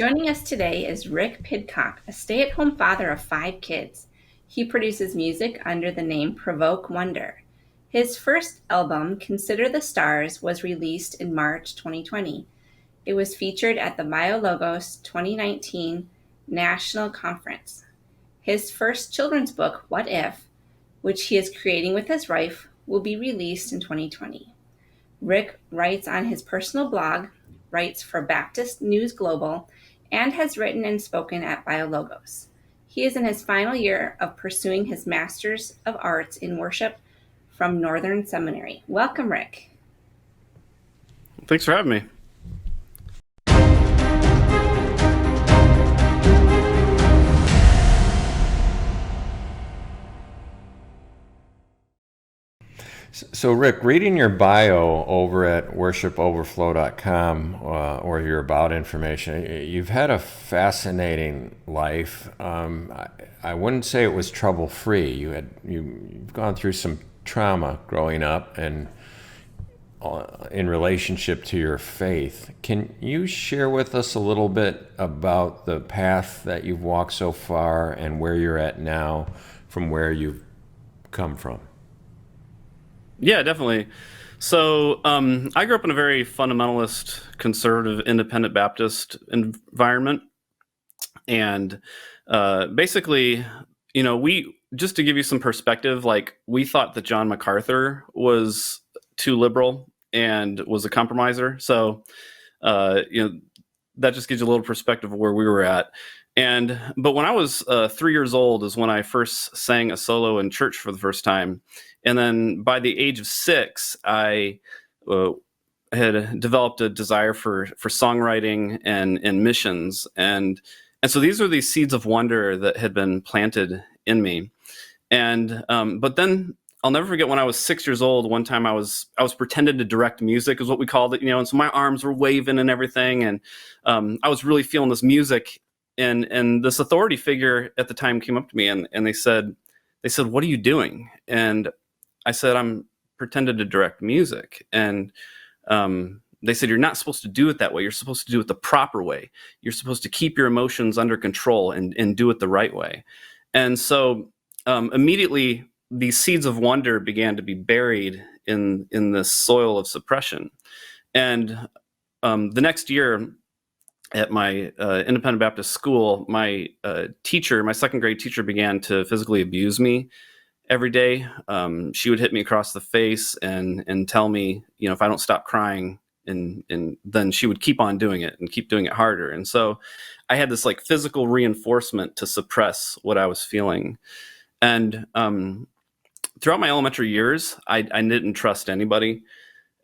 Joining us today is Rick Pidcock, a stay-at-home father of 5 kids. He produces music under the name Provoke Wonder. His first album, Consider the Stars, was released in March 2020. It was featured at the BioLogos 2019 National Conference. His first children's book, What If, which he is creating with his wife, will be released in 2020. Rick writes on his personal blog, writes for Baptist News Global, and has written and spoken at BioLogos. He is in his final year of pursuing his Master's of Arts in Worship from Northern Seminary. Welcome, Rick. Thanks for having me. So, Rick, reading your bio over at worshipoverflow.com or your about information, you've had a fascinating life. I wouldn't say it was trouble-free. You've gone through some trauma growing up and in relationship to your faith. Can you share with us a little bit about the path that you've walked so far and where you're at now from where you've come from? Yeah, definitely. So I grew up in a very fundamentalist, conservative, independent Baptist environment. And basically, just to give you some perspective, we thought that John MacArthur was too liberal and was a compromiser. So, that just gives you a little perspective of where we were at. But when I was 3 years old is when I first sang a solo in church for the first time. And then by the age of 6, I had developed a desire for songwriting and missions. And so these are these seeds of wonder that had been planted in me. But then I'll never forget when I was 6 years old, one time I was pretending to direct music is what we called it, and so my arms were waving and everything. And I was really feeling this music. And this authority figure at the time came up to me and they said, "What are you doing?" And I said, "I'm pretending to direct music." And they said, "You're not supposed to do it that way. You're supposed to do it the proper way. You're supposed to keep your emotions under control and do it the right way." And so immediately these seeds of wonder began to be buried in this soil of suppression. And the next year, at my independent Baptist school, my second grade teacher, began to physically abuse me every day. She would hit me across the face and tell me, if I don't stop crying, and then she would keep on doing it and keep doing it harder. And so I had this physical reinforcement to suppress what I was feeling. And throughout my elementary years, I didn't trust anybody.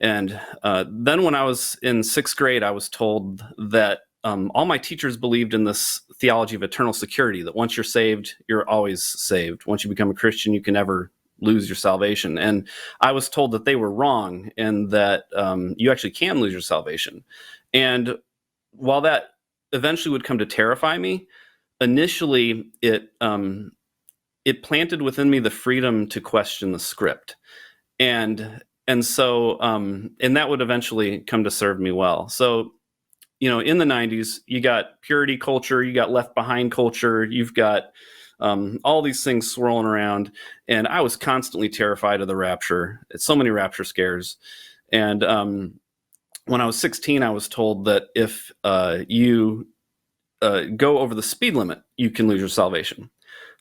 And then when I was in 6th grade, I was told that all my teachers believed in this theology of eternal security, that once you're saved, you're always saved. Once you become a Christian, you can never lose your salvation. And I was told that they were wrong and that you actually can lose your salvation. And while that eventually would come to terrify me, initially it planted within me the freedom to question the script. And so that would eventually come to serve me well. So, in the 90s, you got purity culture, you got left behind culture, you've got all these things swirling around. And I was constantly terrified of the rapture. It's so many rapture scares. And when I was 16, I was told that if you go over the speed limit, you can lose your salvation.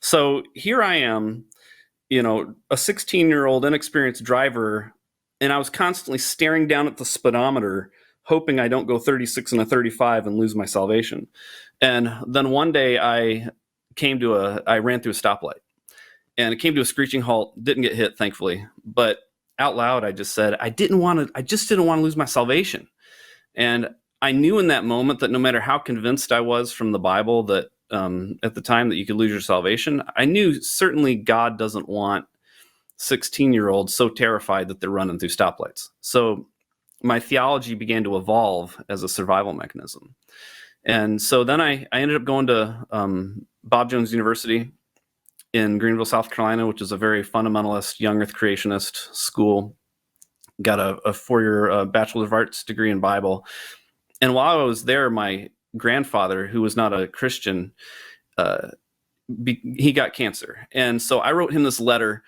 So here I am, a 16-year-old inexperienced driver, and I was constantly staring down at the speedometer, hoping I don't go 36 and a 35 and lose my salvation. And then one day I ran through a stoplight, and it came to a screeching halt. Didn't get hit, thankfully, but out loud I just said, I just didn't want to lose my salvation. And I knew in that moment that no matter how convinced I was from the Bible that at the time that you could lose your salvation, I knew certainly God doesn't want 16-year-olds so terrified that they're running through stoplights. So my theology began to evolve as a survival mechanism. And so then I ended up going to Bob Jones University in Greenville, South Carolina, which is a very fundamentalist, young earth creationist school. Got a 4-year Bachelor of Arts degree in Bible. And while I was there, my grandfather, who was not a Christian, he got cancer. And so I wrote him this letter,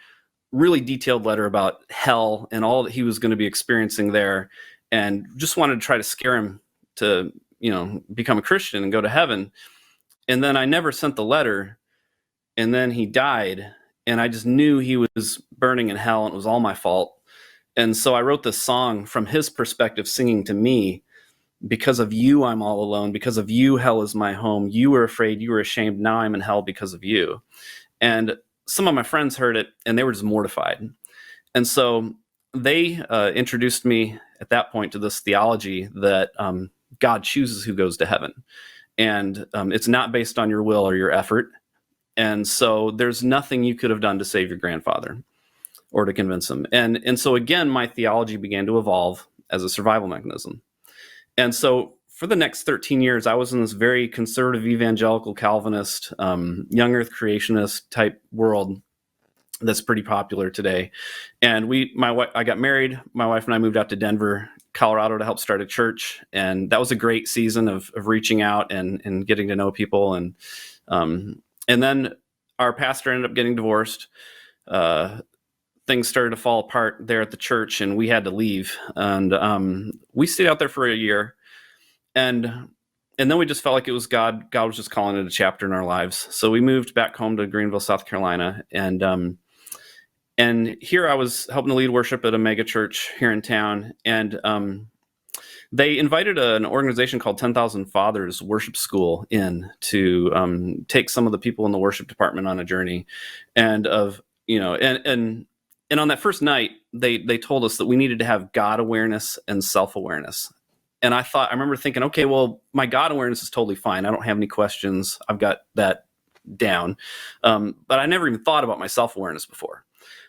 really detailed letter about hell and all that he was going to be experiencing there, and just wanted to try to scare him to, become a Christian and go to heaven. And then I never sent the letter, and then he died, and I just knew he was burning in hell, and it was all my fault. And so I wrote this song from his perspective, singing to me, because of you, I'm all alone. Because of you, hell is my home. You were afraid, you were ashamed. Now I'm in hell because of you. And some of my friends heard it, and they were just mortified. And so they introduced me at that point to this theology that God chooses who goes to heaven. And it's not based on your will or your effort. And so there's nothing you could have done to save your grandfather or to convince him. And so again, my theology began to evolve as a survival mechanism. And so for the next 13 years, I was in this very conservative, evangelical, Calvinist, young earth creationist type world that's pretty popular today. And I got married. My wife and I moved out to Denver, Colorado, to help start a church. And that was a great season of reaching out and getting to know people. And then our pastor ended up getting divorced. Things started to fall apart there at the church, and we had to leave. And we stayed out there for a year, and then we just felt like it was God. God was just calling it a chapter in our lives. So we moved back home to Greenville, South Carolina, and here I was helping to lead worship at a mega church here in town, and they invited an organization called 10,000 Fathers Worship School in to take some of the people in the worship department on a journey, and on that first night, they told us that we needed to have God awareness and self-awareness. And I remember thinking, okay, well, my God awareness is totally fine. I don't have any questions. I've got that down. But I never even thought about my self-awareness before.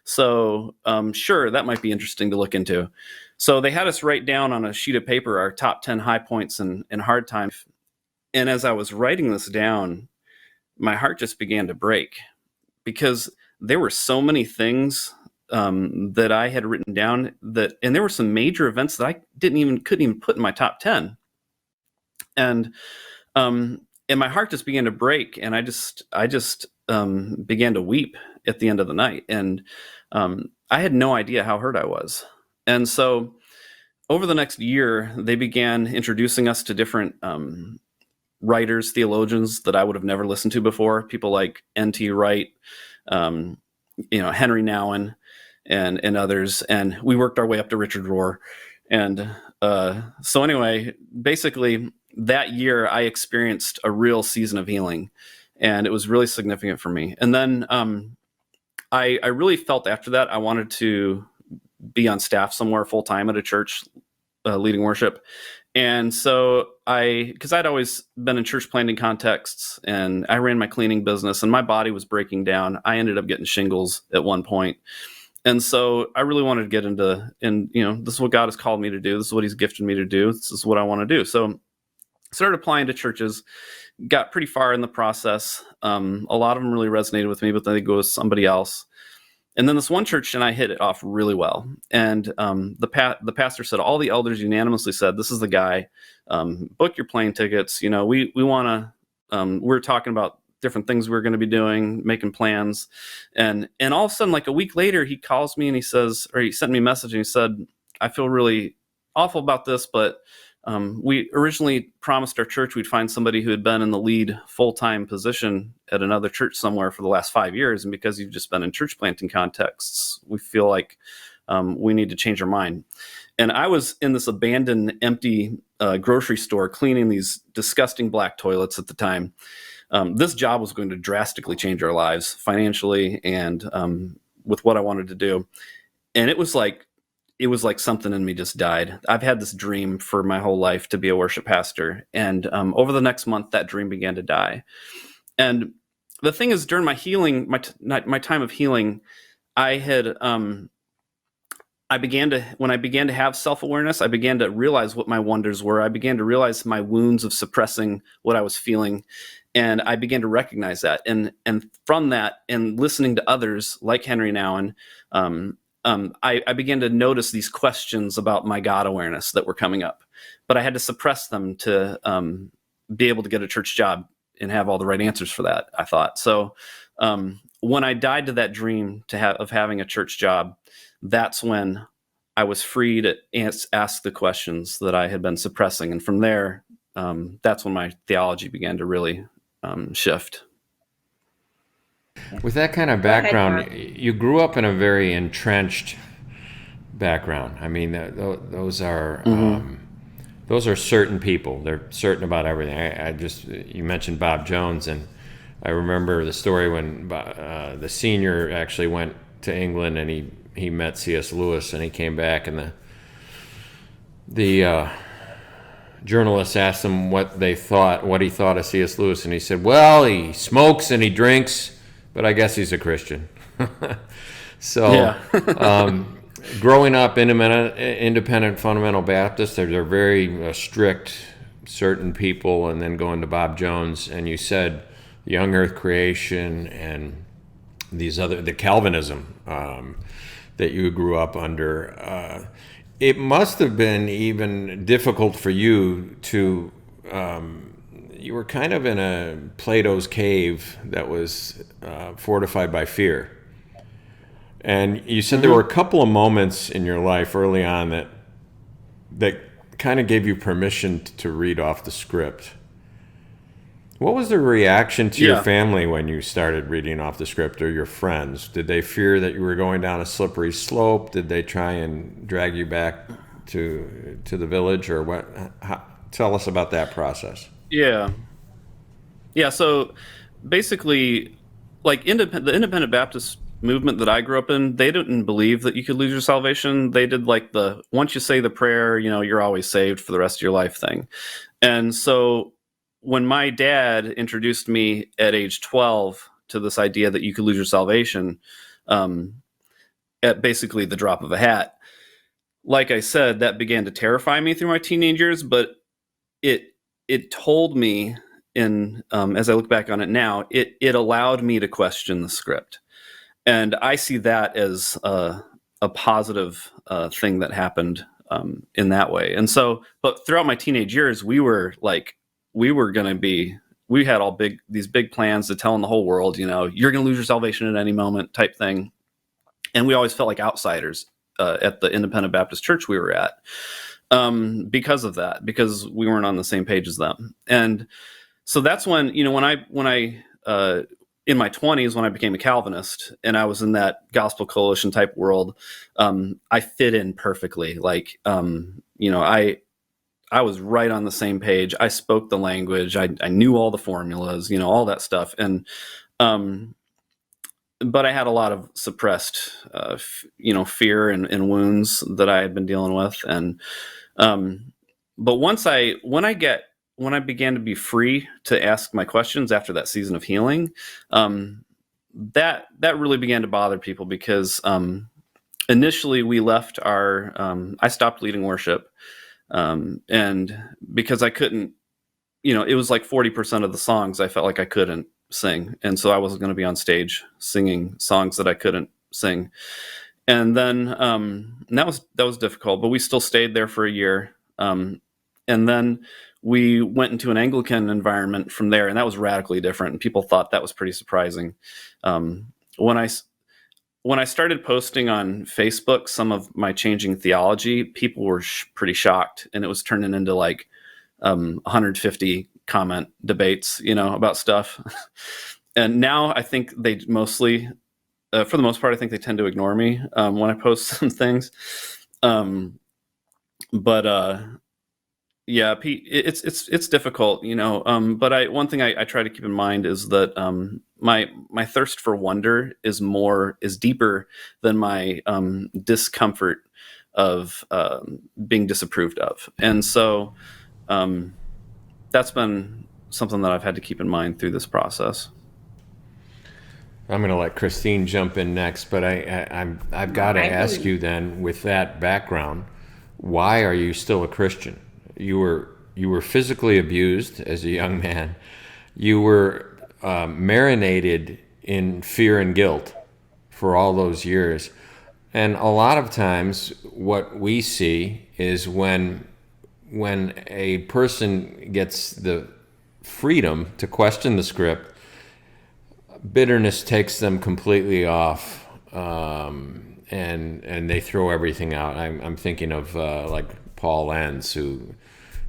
So sure, that might be interesting to look into. So they had us write down on a sheet of paper our top 10 high points and hard times. And as I was writing this down, my heart just began to break, because there were so many things that I had written down, and there were some major events that I couldn't even put in my top 10. And my heart just began to break, and I just began to weep at the end of the night. And I had no idea how hurt I was. And so over the next year, they began introducing us to different writers, theologians that I would have never listened to before. People like N.T. Wright, Henry Nouwen, and others. And we worked our way up to Richard Rohr. And so anyway, basically that year I experienced a real season of healing, and it was really significant for me. And then I really felt after that I wanted to be on staff somewhere full-time at a church leading worship. And so because I'd always been in church planting contexts, and I ran my cleaning business, and my body was breaking down. I ended up getting shingles at one point. And so I really wanted to get into, this is what God has called me to do. This is what he's gifted me to do. This is what I want to do. So I started applying to churches, got pretty far in the process. A lot of them really resonated with me, but then they go with somebody else. And then this one church and I hit it off really well. And the pastor said, all the elders unanimously said, this is the guy, book your plane tickets. We want to, we're talking about different things we're going to be doing, making plans. And all of a sudden, like a week later, he calls me and he sent me a message and he said, I feel really awful about this, but we originally promised our church we'd find somebody who had been in the lead full-time position at another church somewhere for the last 5 years. And because you've just been in church planting contexts, we feel like we need to change our mind. And I was in this abandoned, empty grocery store cleaning these disgusting black toilets at the time. This job was going to drastically change our lives financially and with what I wanted to do. And it was like something in me just died. I've had this dream for my whole life to be a worship pastor. And over the next month, that dream began to die. And the thing is, during my healing, my time of healing, when I began to have self-awareness, I began to realize what my wonders were. I began to realize my wounds of suppressing what I was feeling. And I began to recognize that. And from that, and listening to others like Henry Nouwen, I began to notice these questions about my God awareness that were coming up, but I had to suppress them to be able to get a church job and have all the right answers for that, I thought. So when I died to that dream of having a church job, that's when I was free to ask the questions that I had been suppressing. And from there, that's when my theology began to really shift. With that kind of background, you grew up in a very entrenched background. I mean, those are certain people. They're certain about everything. You mentioned Bob Jones, and I remember the story when the senior actually went to England and he met C.S. Lewis, and he came back, and the journalist asked him what he thought of C.S. Lewis, and he said, "Well, he smokes and he drinks, but I guess he's a Christian." So, yeah. Growing up independent fundamental Baptists, they're very strict, certain people, and then going to Bob Jones, and you said Young Earth Creation and the Calvinism that you grew up under. It must have been even difficult for you to. You were kind of in a Plato's cave that was fortified by fear. And you said there were a couple of moments in your life early on that kind of gave you permission to read off the script. What was the reaction to your family when you started reading off the script, or your friends? Did they fear that you were going down a slippery slope? Did they try and drag you back to the village, or what? Tell us about that process. Yeah. So basically, like the independent Baptist movement that I grew up in, they didn't believe that you could lose your salvation. They did like once you say the prayer, you're always saved for the rest of your life thing. And so when my dad introduced me at age 12 to this idea that you could lose your salvation at basically the drop of a hat, like I said, that began to terrify me through my teenage years, but it told me, as I look back on it now, it allowed me to question the script. And I see that as a positive thing that happened in that way. And so, but throughout my teenage years, we had these big plans to tell in the whole world, you're going to lose your salvation at any moment type thing. And we always felt like outsiders at the independent Baptist church we were at because of that, because we weren't on the same page as them. And so that's when, when I in my 20s, when I became a Calvinist and I was in that gospel coalition type world, I fit in perfectly. Like, I was right on the same page. I spoke the language. I knew all the formulas, all that stuff. And, but I had a lot of suppressed, fear and wounds that I had been dealing with. And, but when I began to be free to ask my questions after that season of healing, that really began to bother people because initially we left I stopped leading worship, and because I couldn't, it was like 40% of the songs I felt like I couldn't sing, and so I wasn't going to be on stage singing songs that I couldn't sing. And then that was difficult, but we still stayed there for a year, and then we went into an Anglican environment from there, and that was radically different. And people thought that was pretty surprising. When I started posting on Facebook some of my changing theology, people were pretty shocked, and it was turning into like 150 comment debates, about stuff. And now I think they mostly, for the most part, I think they tend to ignore me when I post some things. Yeah, it's difficult, but one thing I try to keep in mind is that my thirst for wonder is deeper than my discomfort of being disapproved of. And so that's been something that I've had to keep in mind through this process. I'm going to let Kristine jump in next, but I've got to ask you then, with that background, why are you still a Christian? You were physically abused as a young man. You were marinated in fear and guilt for all those years. And a lot of times what we see is when a person gets the freedom to question the script, bitterness takes them completely off, and they throw everything out. I'm thinking of like Paul Lenz, who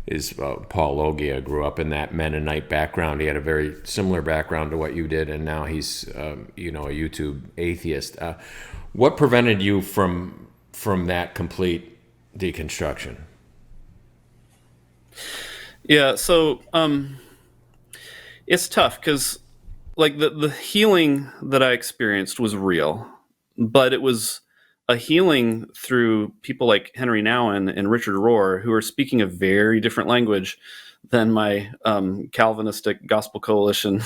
is Paul Logia, grew up in that Mennonite background. He had a very similar background to what you did, and now he's a YouTube atheist. What prevented you from that complete deconstruction? Yeah, so it's tough because like the healing that I experienced was real, but it was a healing through people like Henry Nouwen and Richard Rohr, who are speaking a very different language than my Calvinistic Gospel Coalition,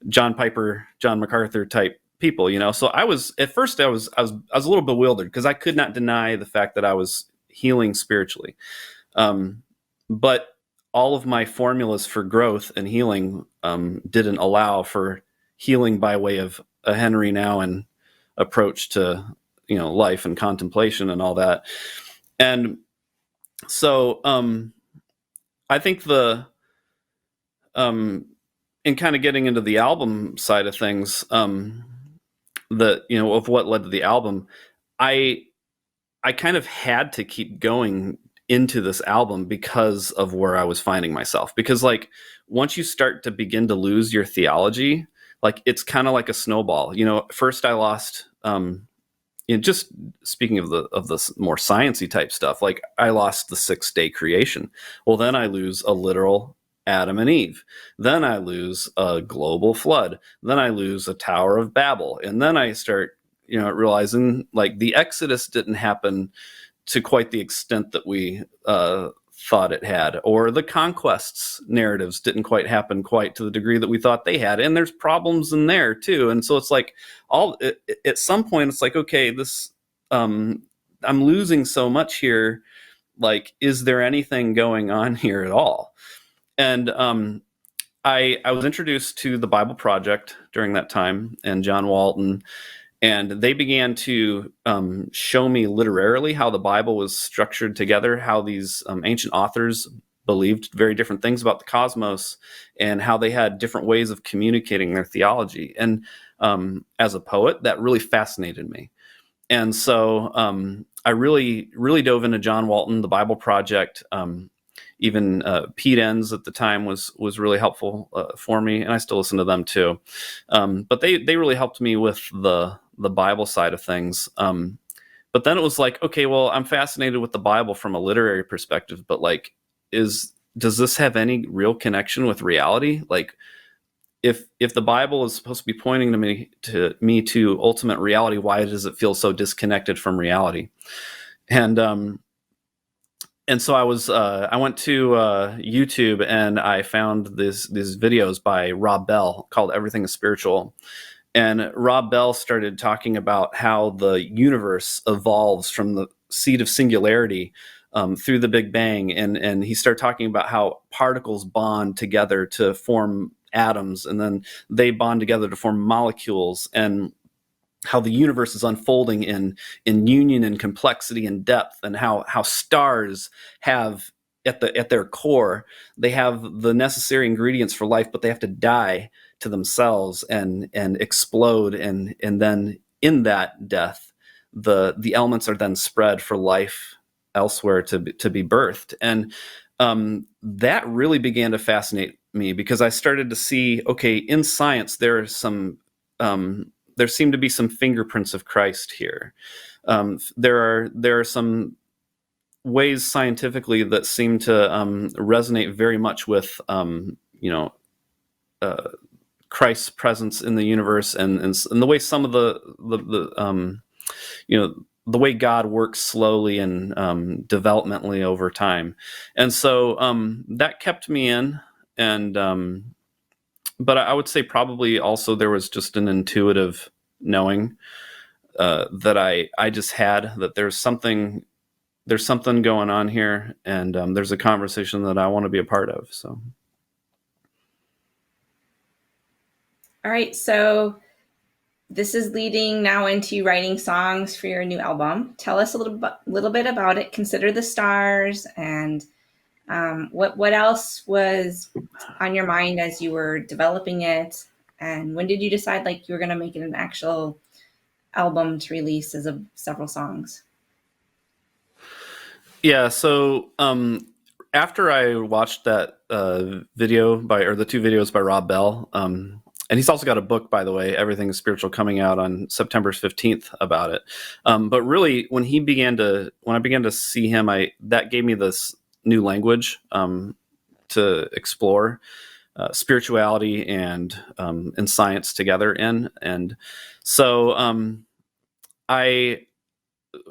John Piper, John MacArthur type people. So I was a little bewildered because I could not deny the fact that I was healing spiritually, but all of my formulas for growth and healing didn't allow for healing by way of a Henry Nouwen approach to life and contemplation and all that. And so I think in kind of getting into the album side of things, of what led to the album, I kind of had to keep going into this album because of where I was finding myself. Because like once you start to begin to lose your theology, like it's kind of like a snowball. First I lost just speaking of the more sciencey type stuff, like I lost the 6-day creation. Well, then I lose a literal Adam and Eve. Then I lose a global flood. Then I lose a Tower of Babel. And then I start, realizing like the Exodus didn't happen to quite the extent that we thought it had, or the conquests narratives didn't quite happen quite to the degree that we thought they had. And there's problems in there too. And so it's like at some point it's like, okay, this, I'm losing so much here. Like, is there anything going on here at all? And I was introduced to the Bible Project during that time, and John Walton, and they began to show me literarily how the Bible was structured together, how these ancient authors believed very different things about the cosmos, and how they had different ways of communicating their theology. And as a poet, that really fascinated me. And so I really, really dove into John Walton, the Bible Project. Even Pete Enns at the time was really helpful for me, and I still listen to them too. But they really helped me with the Bible side of things. But then it was like, okay, well, I'm fascinated with the Bible from a literary perspective, but like, does this have any real connection with reality? Like, if the Bible is supposed to be pointing to me to ultimate reality, why does it feel so disconnected from reality? And so I went to YouTube and I found these videos by Rob Bell called Everything is Spiritual. And Rob Bell started talking about how the universe evolves from the seed of singularity through the Big Bang. And he started talking about how particles bond together to form atoms, and then they bond together to form molecules, and how the universe is unfolding in union and complexity and depth, and how stars have at their core, they have the necessary ingredients for life, but they have to die to themselves and explode, and then in that death, the elements are then spread for life elsewhere to be birthed. And that really began to fascinate me, because I started to see, okay, in science there seem to be some fingerprints of Christ here. There are some ways scientifically that seem to resonate very much with Christ's presence in the universe, and the way some of the way God works slowly and developmentally over time. And so that kept me in, and but I would say probably also there was just an intuitive knowing that I just had, that there's something going on here, and there's a conversation that I want to be a part of. So. All right, so this is leading now into writing songs for your new album. Tell us a little bit about it. Consider the Stars, and What else was on your mind as you were developing it? And when did you decide like you were going to make it an actual album to release as of several songs? Yeah, so after I watched that video the 2 videos by Rob Bell, and he's also got a book, by the way, Everything is Spiritual, coming out on September 15th about it. But really, when I began to see him, that gave me this new language to explore spirituality and science together in. And so I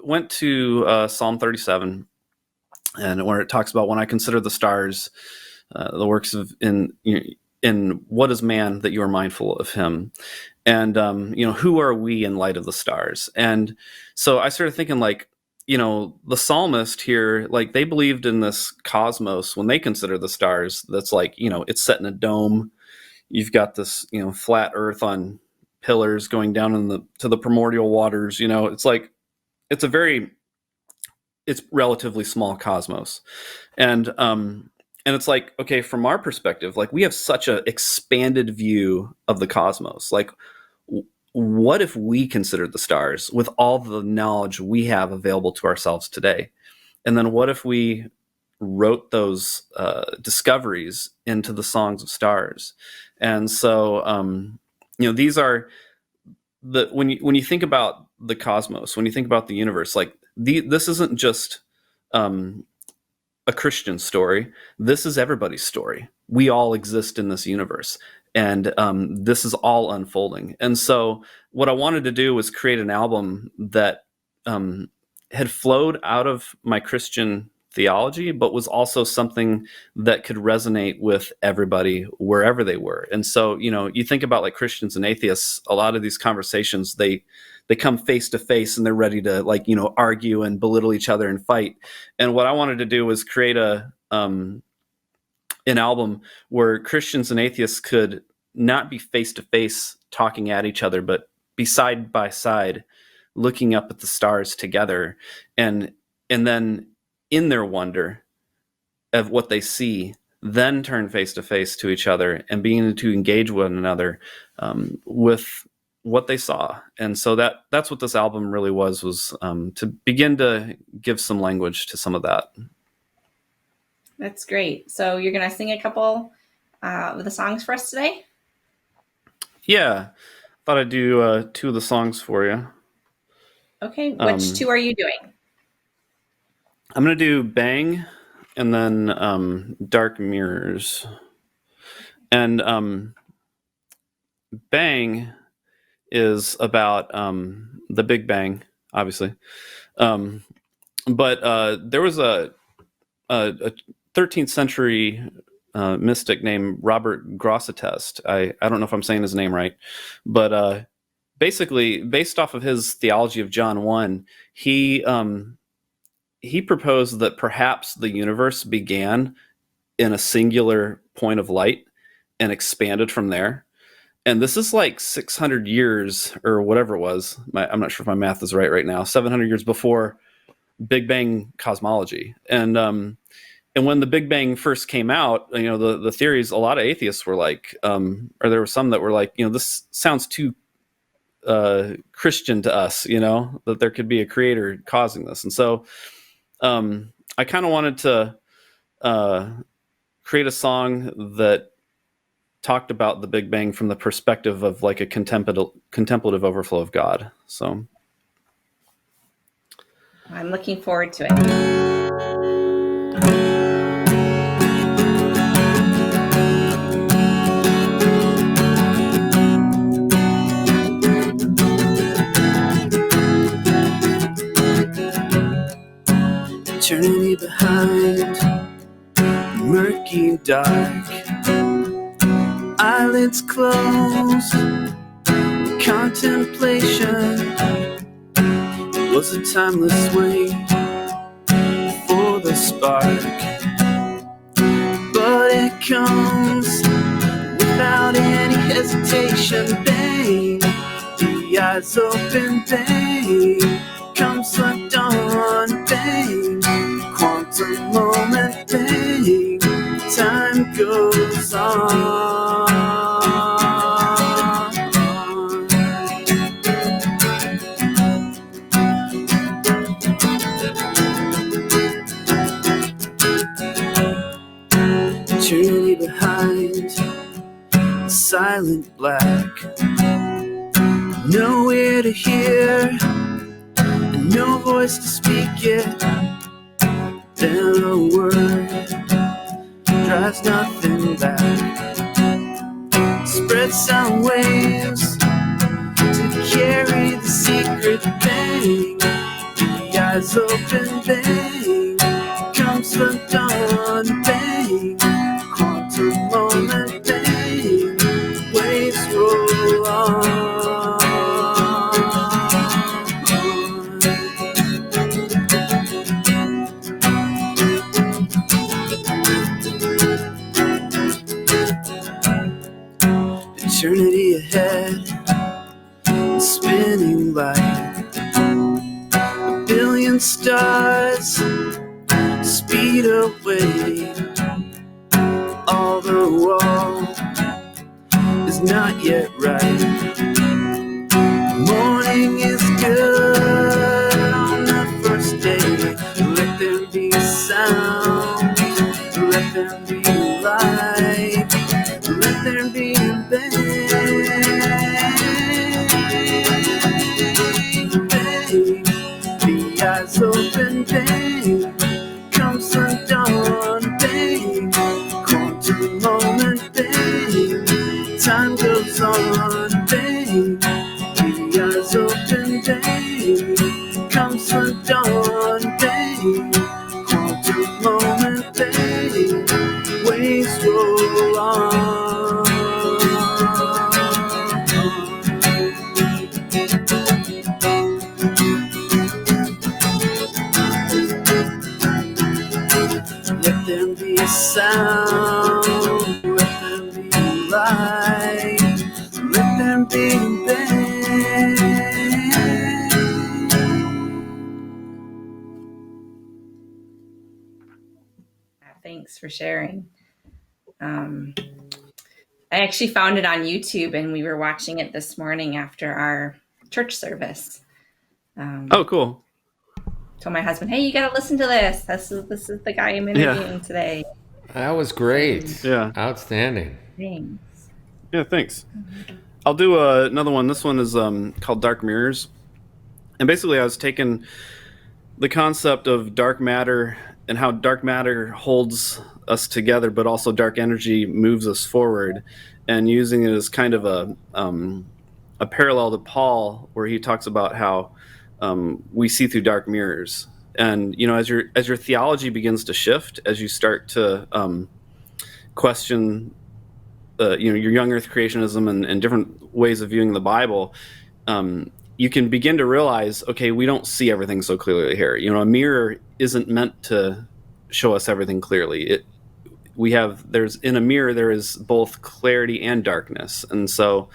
went to Psalm 37, and where it talks about, when I consider the stars, the works of in what is man that you are mindful of him, and who are we in light of the stars? And so I started thinking, like, the psalmist here, like, they believed in this cosmos when they consider the stars. That's like, it's set in a dome. You've got this, flat Earth on pillars going down to the primordial waters. It's like it's relatively small cosmos. And it's like, okay, from our perspective, like, we have such an expanded view of the cosmos. Like, what if we considered the stars with all the knowledge we have available to ourselves today? And then what if we wrote those discoveries into the songs of stars? And so, these are when you think about the cosmos, when you think about the universe, like, this isn't just a Christian story. This is everybody's story. We all exist in this universe, and this is all unfolding. And so what I wanted to do was create an album that had flowed out of my Christian theology, but was also something that could resonate with everybody wherever they were. And so, you think about, like, Christians and atheists, a lot of these conversations, they come face to face and they're ready to, like, argue and belittle each other and fight. And what I wanted to do was create an album where Christians and atheists could not be face to face talking at each other, but be side by side looking up at the stars together, and then in their wonder of what they see, then turn face to face to each other and begin to engage one another with what they saw. And so that's what this album really was to begin to give some language to some of that. That's great. So you're going to sing a couple of the songs for us today? Yeah. Thought I'd do 2 of the songs for you. Okay. Which 2 are you doing? I'm going to do Bang and then Dark Mirrors. And Bang is about the Big Bang, obviously. But there was a 13th century mystic named Robert Grosseteste. I don't know if I'm saying his name right, but basically, based off of his theology of John 1, he proposed that perhaps the universe began in a singular point of light and expanded from there. And this is like 600 years or whatever it was. I'm not sure if my math is right now. 700 years before Big Bang cosmology. And when the Big Bang first came out, the theories, a lot of atheists were like, or there were some that were like, this sounds too Christian to us, that there could be a creator causing this. And so I kind of wanted to create a song that talked about the Big Bang from the perspective of, like, a contemplative overflow of God. So I'm looking forward to it. Eternity behind, murky dark, eyelids closed, contemplation was a timeless way for the spark, but it comes without any hesitation. Bang, the eyes open, bang, comes the dawn, bang, quantum moment, bang, silent black. No ear to hear, and no voice to speak yet. Then a word drives nothing back. Spread sound waves to carry the secret bang. The eyes open, bang. Comes the dawn, bang. Quantum moment, bang. Waves roll on. Eternity ahead, spinning light. A billion stars speed away. All the wall is not yet right. Morning is good on the first day. Let there be sound, let there be light, let there be bang, bang. The eyes open, bang. Comes the dawn, bang. Quantum moment, bang. Time goes on, bang. The eyes open, bang. Comes the dawn, bang. Quantum moment, bang. Waves roll on. Let there be sound, let there be light, let there be bang. Thanks for sharing. I actually found it on YouTube, and we were watching it this morning after our church service. Oh, cool. Told my husband, "Hey, you got to listen to this. This is the guy I'm interviewing today." That was great. Yeah. Outstanding. Thanks. Yeah, thanks. I'll do another one. This one is called Dark Mirrors. And basically I was taking the concept of dark matter and how dark matter holds us together, but also dark energy moves us forward, and using it as kind of a parallel to Paul, where he talks about how we see through dark mirrors. And, you know, as your theology begins to shift, as you start to question your young earth creationism and different ways of viewing the Bible, you can begin to realize, okay, we don't see everything so clearly here. You know, a mirror isn't meant to show us everything clearly. There's in a mirror, there is both clarity and darkness. And so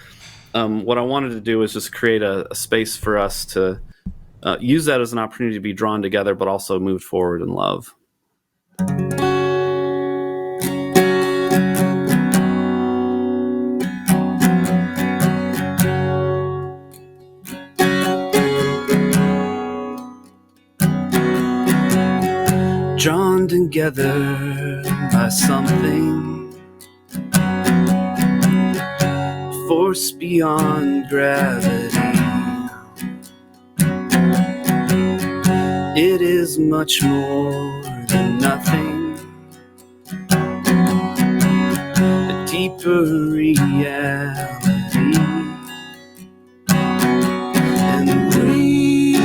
what I wanted to do is just create a space for us to use that as an opportunity to be drawn together, but also moved forward in love. Drawn together by something, force beyond gravity. It is much more than nothing, a deeper reality. And we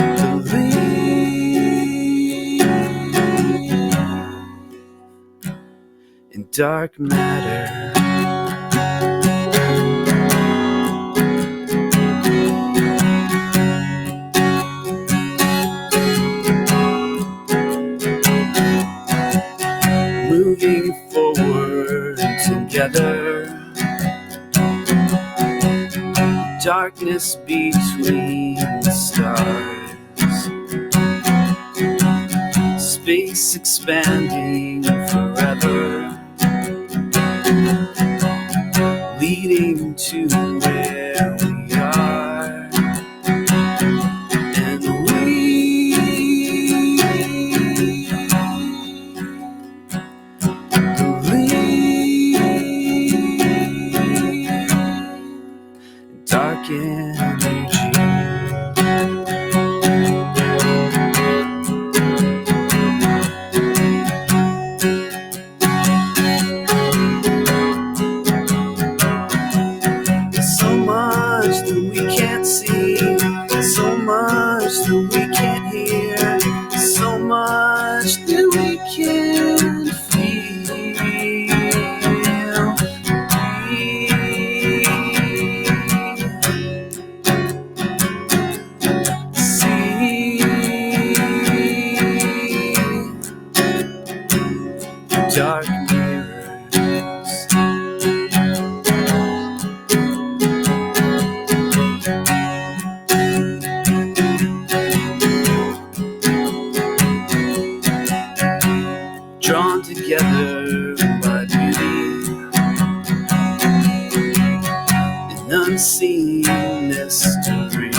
believe in dark matter. Moving forward together, darkness between the stars, space expanding forever, leading to where we are. And we dark mirrors. Drawn together by beauty, an unseen mystery.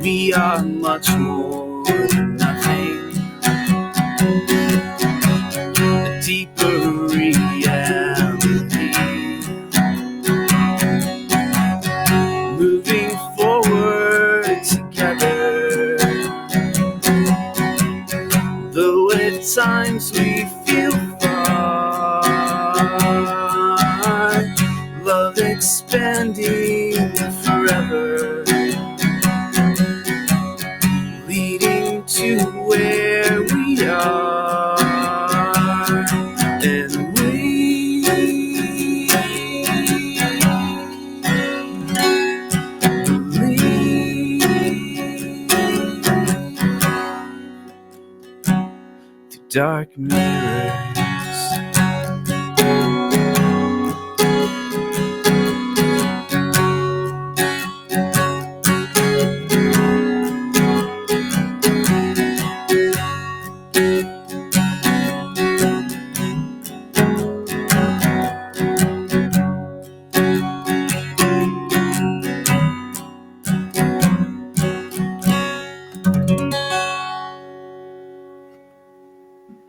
We are much more than nothing, a deeper reality, moving forward together. Though at times we feel far, love expanding forever, leading to where we are, and we believe through dark mirrors.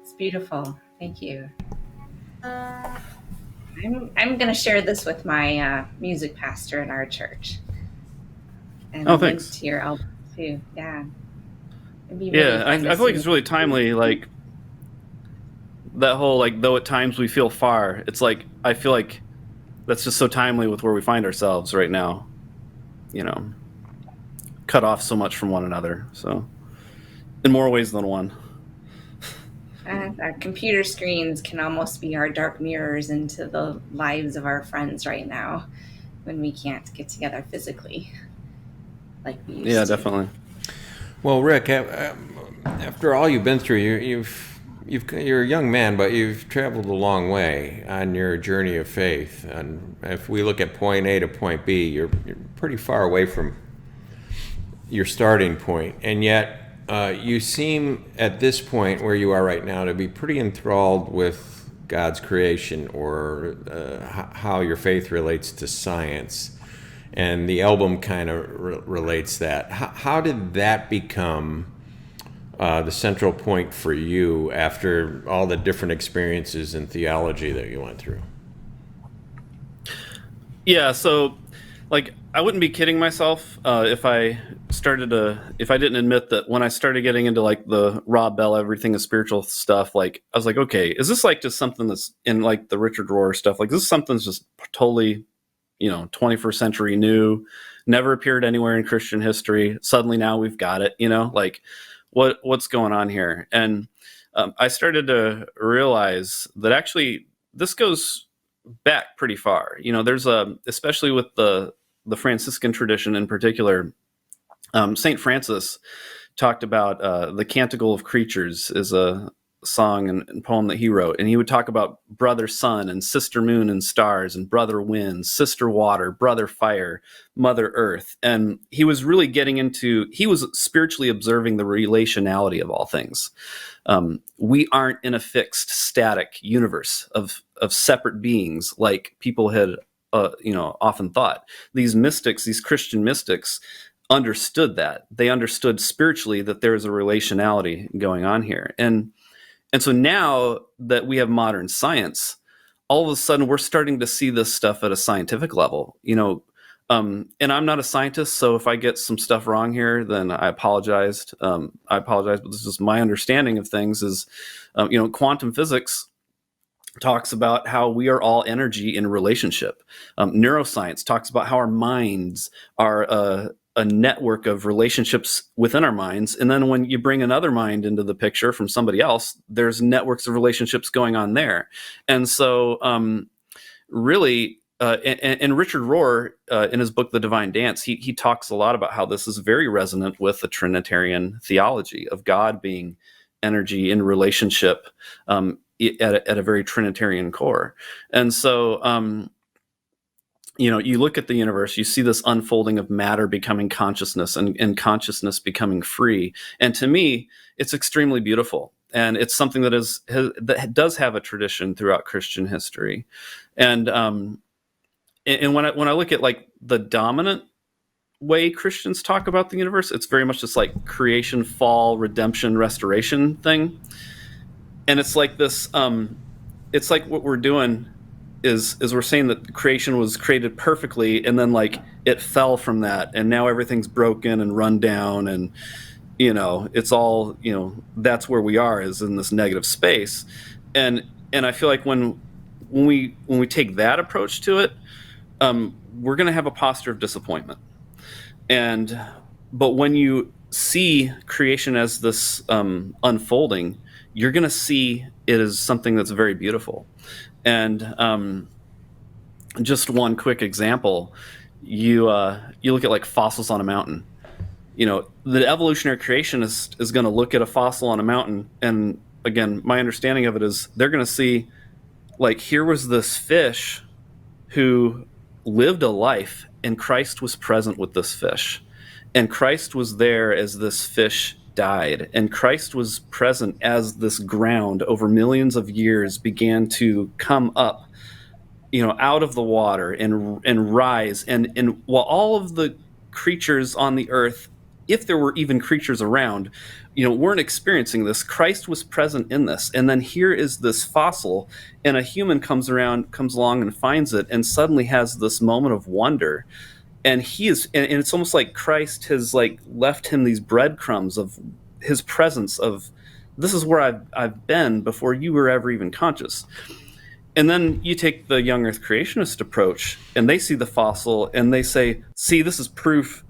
It's beautiful. Thank you. I'm going to share this with my music pastor in our church. And Oh, a link thanks. to your album too. Yeah. It'd be really Yeah, I fun to feel like see. it's really timely. Like that whole like, though at times we feel far. It's like I feel like that's just so timely with where we find ourselves right now. You know, cut off so much from one another. So, in more ways than one. Our computer screens can almost be our dark mirrors into the lives of our friends right now when we can't get together physically like we used Yeah, to. definitely. Well, Rick, after all you've been through, you're a young man, but you've traveled a long way on your journey of faith. And if we look at point A to point B, you're pretty far away from your starting point, and yet you seem at this point where you are right now to be pretty enthralled with God's creation, or how your faith relates to science. And the album kind of relates that. How did that become the central point for you after all the different experiences in theology that you went through? Yeah, so like I wouldn't be kidding myself if I didn't admit that when I started getting into like the Rob Bell everything is spiritual stuff, like I was like, okay, is this like just something that's in like the Richard Rohr stuff? Like, is this something that's just totally, 21st century new, never appeared anywhere in Christian history. Suddenly now we've got it, like what's going on here? And I started to realize that actually this goes back pretty far. There's especially with the Franciscan tradition in particular, St. Francis talked about the Canticle of Creatures is a song and poem that he wrote, and he would talk about brother sun and sister moon and stars and brother wind, sister water, brother fire, mother earth. And he was really he was spiritually observing the relationality of all things. We aren't in a fixed static universe of separate beings like people had often thought. These mystics, these Christian mystics, understood that. They understood spiritually that there is a relationality going on here. And so now that we have modern science, all of a sudden we're starting to see this stuff at a scientific level, and I'm not a scientist, so if I get some stuff wrong here, then I apologize. But this is my understanding of things is, quantum physics talks about how we are all energy in relationship. Neuroscience talks about how our minds are a network of relationships within our minds. And then when you bring another mind into the picture from somebody else, there's networks of relationships going on there. And so really, and Richard Rohr, in his book, The Divine Dance, he talks a lot about how this is very resonant with the Trinitarian theology of God being energy in relationship at a very Trinitarian core. And so, you look at the universe, you see this unfolding of matter becoming consciousness and consciousness becoming free. And to me, it's extremely beautiful. And it's something that that does have a tradition throughout Christian history. And when I look at like the dominant way Christians talk about the universe, it's very much this like creation, fall, redemption, restoration thing. And it's like this, it's like what we're doing is we're saying that creation was created perfectly, and then like it fell from that, and now everything's broken and run down, and it's all, that's where we are, is in this negative space. And I feel like when we take that approach to it, we're going to have a posture of disappointment. But when you see creation as this unfolding, you're going to see it as something that's very beautiful. And just one quick example, you look at like fossils on a mountain. The evolutionary creationists is going to look at a fossil on a mountain, and again, my understanding of it is they're going to see, like, here was this fish who lived a life, and Christ was present with this fish, and Christ was there as this fish died, and Christ was present as this ground over millions of years began to come up, out of the water and rise, and while all of the creatures on the earth, if there were even creatures around, weren't experiencing this, Christ was present in this. And then here is this fossil, and a human comes along and finds it, and suddenly has this moment of wonder. And and it's almost like Christ has like left him these breadcrumbs of his presence, of this is where I've been before you were ever even conscious. And then you take the young earth creationist approach, and they see the fossil and they say, see, this is proof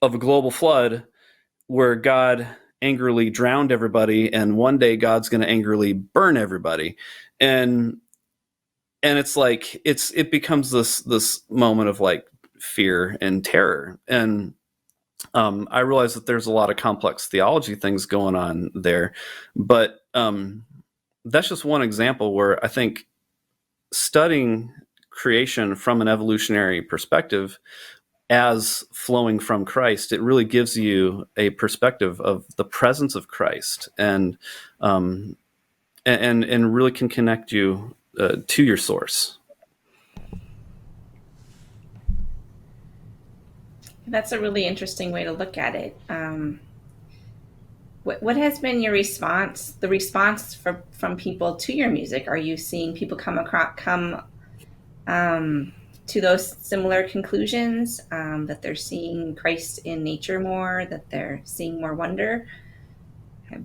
of a global flood where God angrily drowned everybody, and one day God's going to angrily burn everybody. And it's like it becomes this moment of like fear and terror. And I realize that there's a lot of complex theology things going on there, but that's just one example where I think studying creation from an evolutionary perspective as flowing from Christ, it really gives you a perspective of the presence of Christ, and really can connect you to your source. That's a really interesting way to look at it. What has been your response? The response from people to your music? Are you seeing people come to those similar conclusions, that they're seeing Christ in nature more, that they're seeing more wonder? Have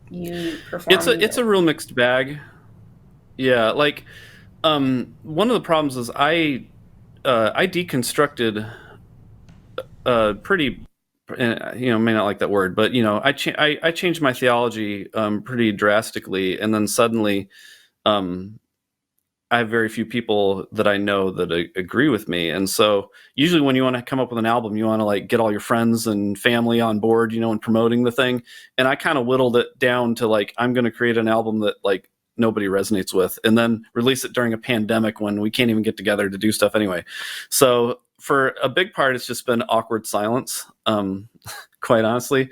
you performed? It's a real mixed bag. Yeah, like one of the problems is I deconstructed pretty, may not like that word, but I changed my theology pretty drastically, and then suddenly I have very few people that I know that agree with me. And so usually when you want to come up with an album, you want to like get all your friends and family on board, and promoting the thing. And I kind of whittled it down to like, I'm going to create an album that like nobody resonates with, and then release it during a pandemic when we can't even get together to do stuff anyway. So for a big part, it's just been awkward silence, quite honestly.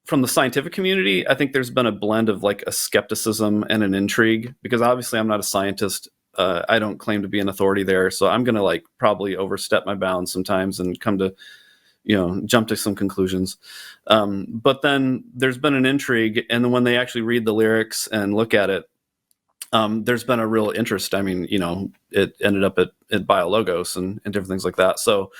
From the scientific community, I think there's been a blend of like a skepticism and an intrigue, because obviously I'm not a scientist. I don't claim to be an authority there. So I'm going to like probably overstep my bounds sometimes and come to, jump to some conclusions. But then there's been an intrigue. And then when they actually read the lyrics and look at it, there's been a real interest. I mean, it ended up at BioLogos and different things like that. So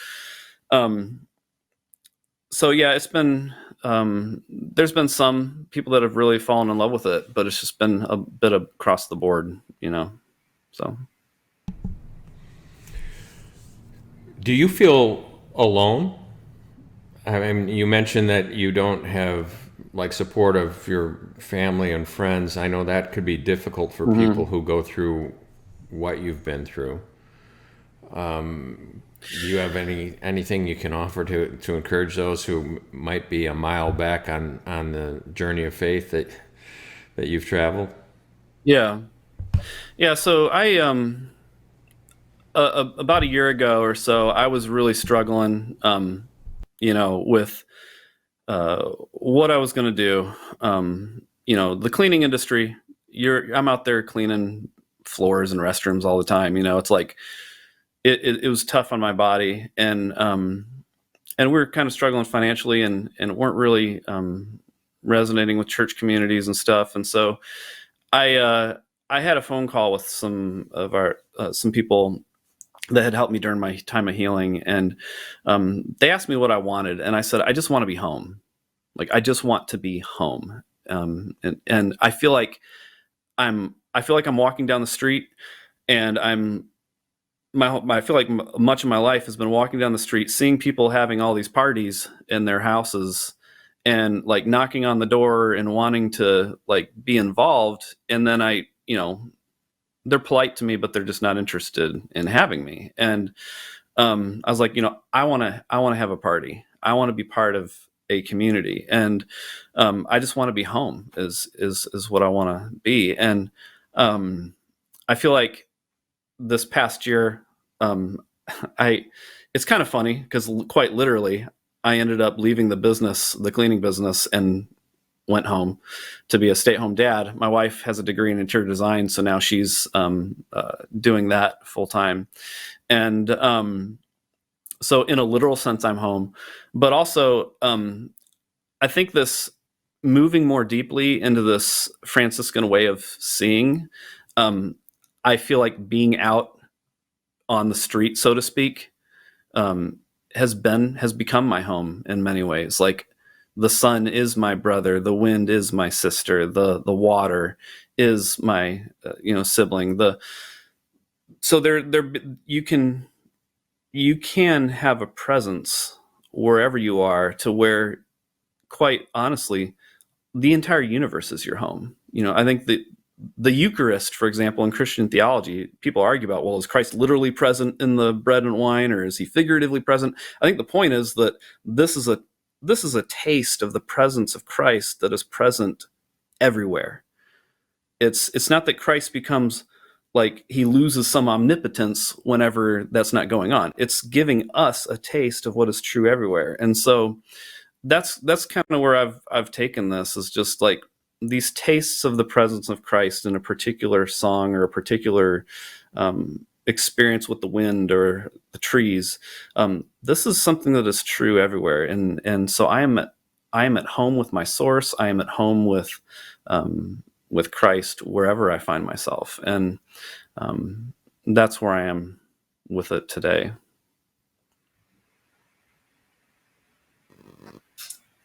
yeah, it's been, there's been some people that have really fallen in love with it, but it's just been a bit across the board, so. Do you feel alone? I mean, you mentioned that you don't have like support of your family and friends. I know that could be difficult for people who go through what you've been through. Do you have anything you can offer to encourage those who might be a mile back on the journey of faith that you've traveled? Yeah. Yeah. So about a year ago or so, I was really struggling, with what I was going to do. The cleaning industry. I'm out there cleaning floors and restrooms all the time. It's like it was tough on my body, and we were kind of struggling financially, and weren't really resonating with church communities and stuff. And so I had a phone call with some of our some people that had helped me during my time of healing, and they asked me what I wanted, and I said, I just want to be home. Like, I just want to be home. And I feel like I'm walking down the street, and I feel like much of my life has been walking down the street, seeing people having all these parties in their houses, and like knocking on the door and wanting to like be involved. And then they're polite to me, but they're just not interested in having me. And I was like, I want to have a party. I want to be part of a community, and I just want to be home. Is what I want to be. And I feel like this past year, it's kind of funny because quite literally, I ended up leaving the cleaning business, and went home to be a stay-at-home dad. My wife has a degree in interior design, so now she's doing that full time. And so in a literal sense, I'm home. But also, I think this moving more deeply into this Franciscan way of seeing, I feel like being out on the street, so to speak, has become my home in many ways. Like, the sun is my brother, the wind is my sister, the water is my sibling. So you can have a presence wherever you are, to where, quite honestly, the entire universe is your home. I think that the Eucharist, for example, in Christian theology, people argue about, well, is Christ literally present in the bread and wine, or is he figuratively present? I think the point is that this is a taste of the presence of Christ that is present everywhere. It's not that Christ becomes like he loses some omnipotence whenever that's not going on. It's giving us a taste of what is true everywhere. And so that's kind of where I've taken this, is just like these tastes of the presence of Christ in a particular song, or a particular experience with the wind or the trees. This is something that is true everywhere. And so I am at home with my source. I am at home with Christ wherever I find myself. And that's where I am with it today.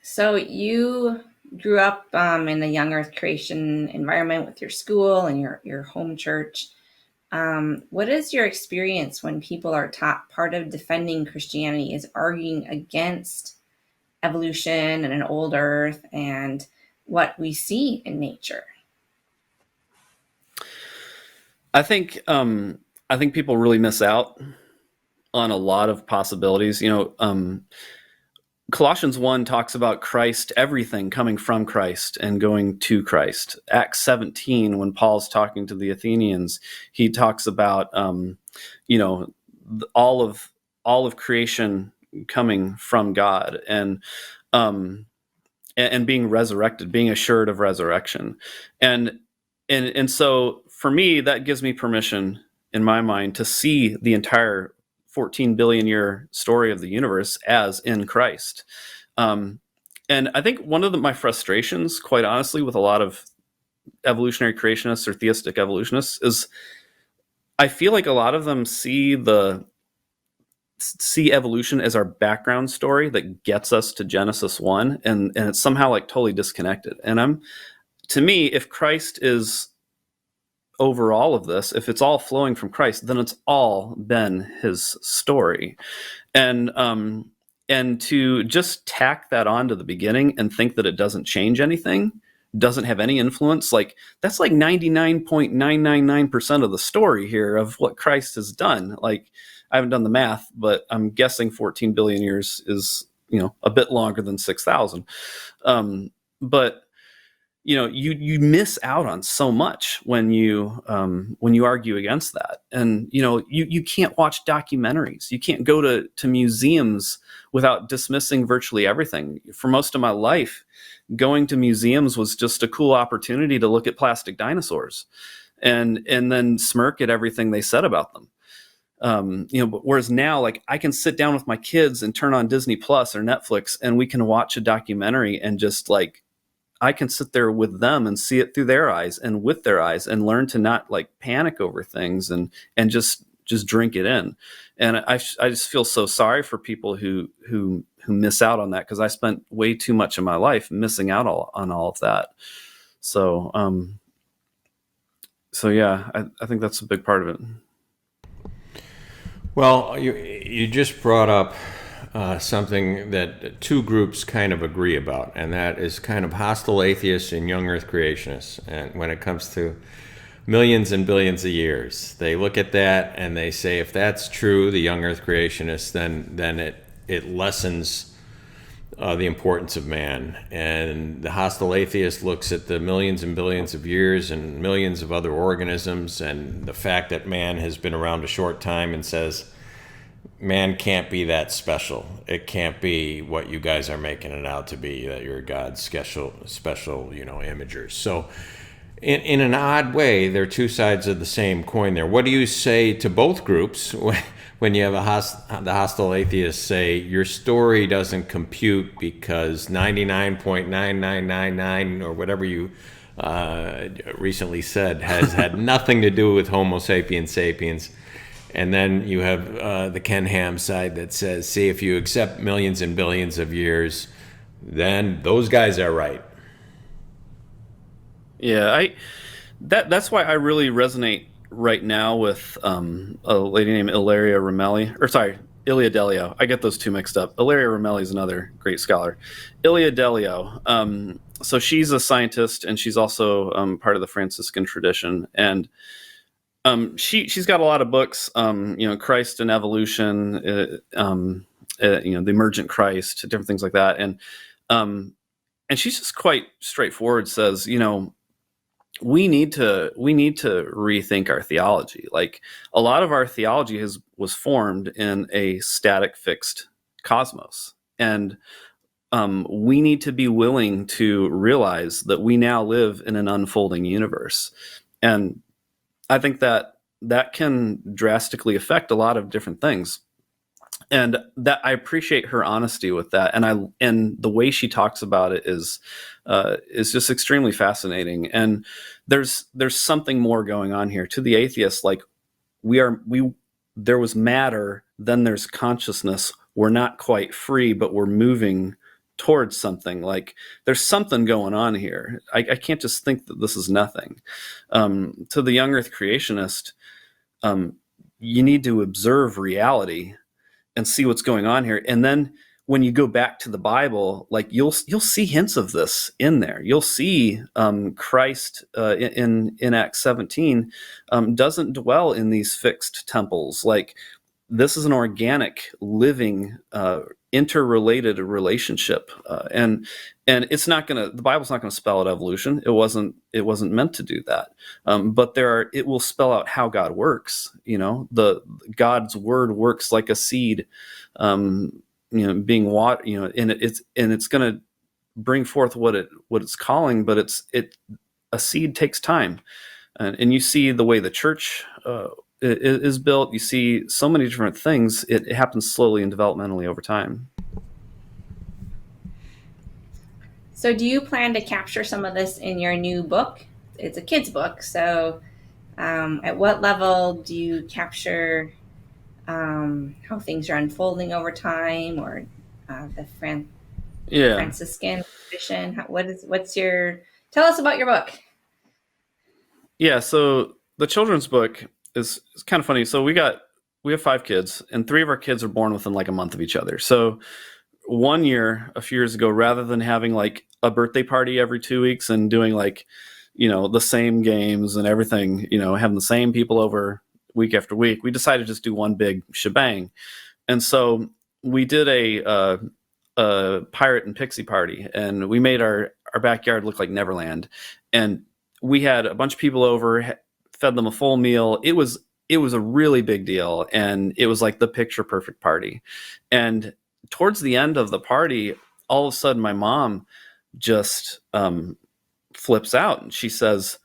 So you grew up in the young earth creation environment with your school and your home church. What is your experience when people are taught part of defending Christianity is arguing against evolution and an old earth and what we see in nature? I think people really miss out on a lot of possibilities. Colossians 1 talks about Christ, everything coming from Christ and going to Christ. Acts 17, when Paul's talking to the Athenians, he talks about all of creation coming from God, and being resurrected, being assured of resurrection. And so for me, that gives me permission in my mind to see the entire 14 billion year story of the universe as in Christ. And I think one of my frustrations, quite honestly, with a lot of evolutionary creationists or theistic evolutionists is I feel like a lot of them see evolution as our background story that gets us to Genesis 1, and it's somehow like totally disconnected. And to me, if Christ is over all of this, if it's all flowing from Christ, then it's all been his story. And to just tack that on to the beginning and think that it doesn't change anything, doesn't have any influence, like that's like 99.999% of the story here of what Christ has done. Like, I haven't done the math, but I'm guessing 14 billion years is, a bit longer than 6,000. But you miss out on so much when you argue against that. And you can't watch documentaries, you can't go to museums without dismissing virtually everything. For most of my life, going to museums was just a cool opportunity to look at plastic dinosaurs and then smirk at everything they said about them. But whereas now, like, I can sit down with my kids and turn on Disney Plus or Netflix, and we can watch a documentary, and just like, I can sit there with them and see it through their eyes and with their eyes, and learn to not like panic over things and just drink it in. And I just feel so sorry for people who miss out on that, because I spent way too much of my life missing out on all of that. So yeah, I think that's a big part of it. Well, you just brought up something that two groups kind of agree about, and that is kind of hostile atheists and young earth creationists. And when it comes to millions and billions of years, they look at that and they say, if that's true, the young earth creationists, then it lessens the importance of man. And the hostile atheist looks at the millions and billions of years and millions of other organisms and the fact that man has been around a short time, and says, man can't be that special. It can't be what you guys are making it out to be, that you're God's special, imagers. So in an odd way, they're two sides of the same coin there. What do you say to both groups when you have the hostile atheists say, your story doesn't compute because 99.9999 or whatever you recently said has had nothing to do with Homo sapiens sapiens? And then you have the Ken Ham side that says, see, if you accept millions and billions of years, then those guys are right. Yeah, that's why I really resonate right now with a lady named Ilaria Delio. I get those two mixed up. Ilaria Ramelli is another great scholar. Ilaria Delio. So she's a scientist, and she's also part of the Franciscan tradition. And she's got a lot of books, Christ and Evolution, the Emergent Christ, different things like that. And she's just quite straightforward, says, we need to rethink our theology. Like, a lot of our theology was formed in a static, fixed cosmos. And we need to be willing to realize that we now live in an unfolding universe. And I think that can drastically affect a lot of different things. And that I appreciate her honesty with that, and the way she talks about it is just extremely fascinating. And there's something more going on here. To the atheist, like, there was matter, then there's consciousness. We're not quite free, but we're moving towards something. Like, there's something going on here. I can't just think that this is nothing. To the young earth creationist, you need to observe reality and see what's going on here. And then when you go back to the Bible, like, you'll see hints of this in there. You'll see Christ in Acts 17 doesn't dwell in these fixed temples. Like, this is an organic, living, interrelated relationship, and it's not gonna. The Bible's not gonna spell out evolution. It wasn't meant to do that. But it will spell out how God works. God's word works like a seed, being water. And it's gonna bring forth what it's calling. But a seed takes time, and you see the way the church is built. You see so many different things. It happens slowly and developmentally over time. So do you plan to capture some of this in your new book? It's a kid's book. So at what level do you capture how things are unfolding over time, or the Franciscan tradition? Tell us about your book. Yeah. So the children's book is kind of funny. So we have 5 kids, and 3 of our kids are born within like a month of each other. So one year, a few years ago, rather than having like a birthday party every 2 weeks and doing like, the same games and everything, having the same people over week after week, we decided to just do one big shebang. And so we did a pirate and pixie party, and we made our backyard look like Neverland. And we had a bunch of people over, fed them a full meal. It was a really big deal, and it was like the picture perfect party. And towards the end of the party, all of a sudden my mom just flips out, and she says,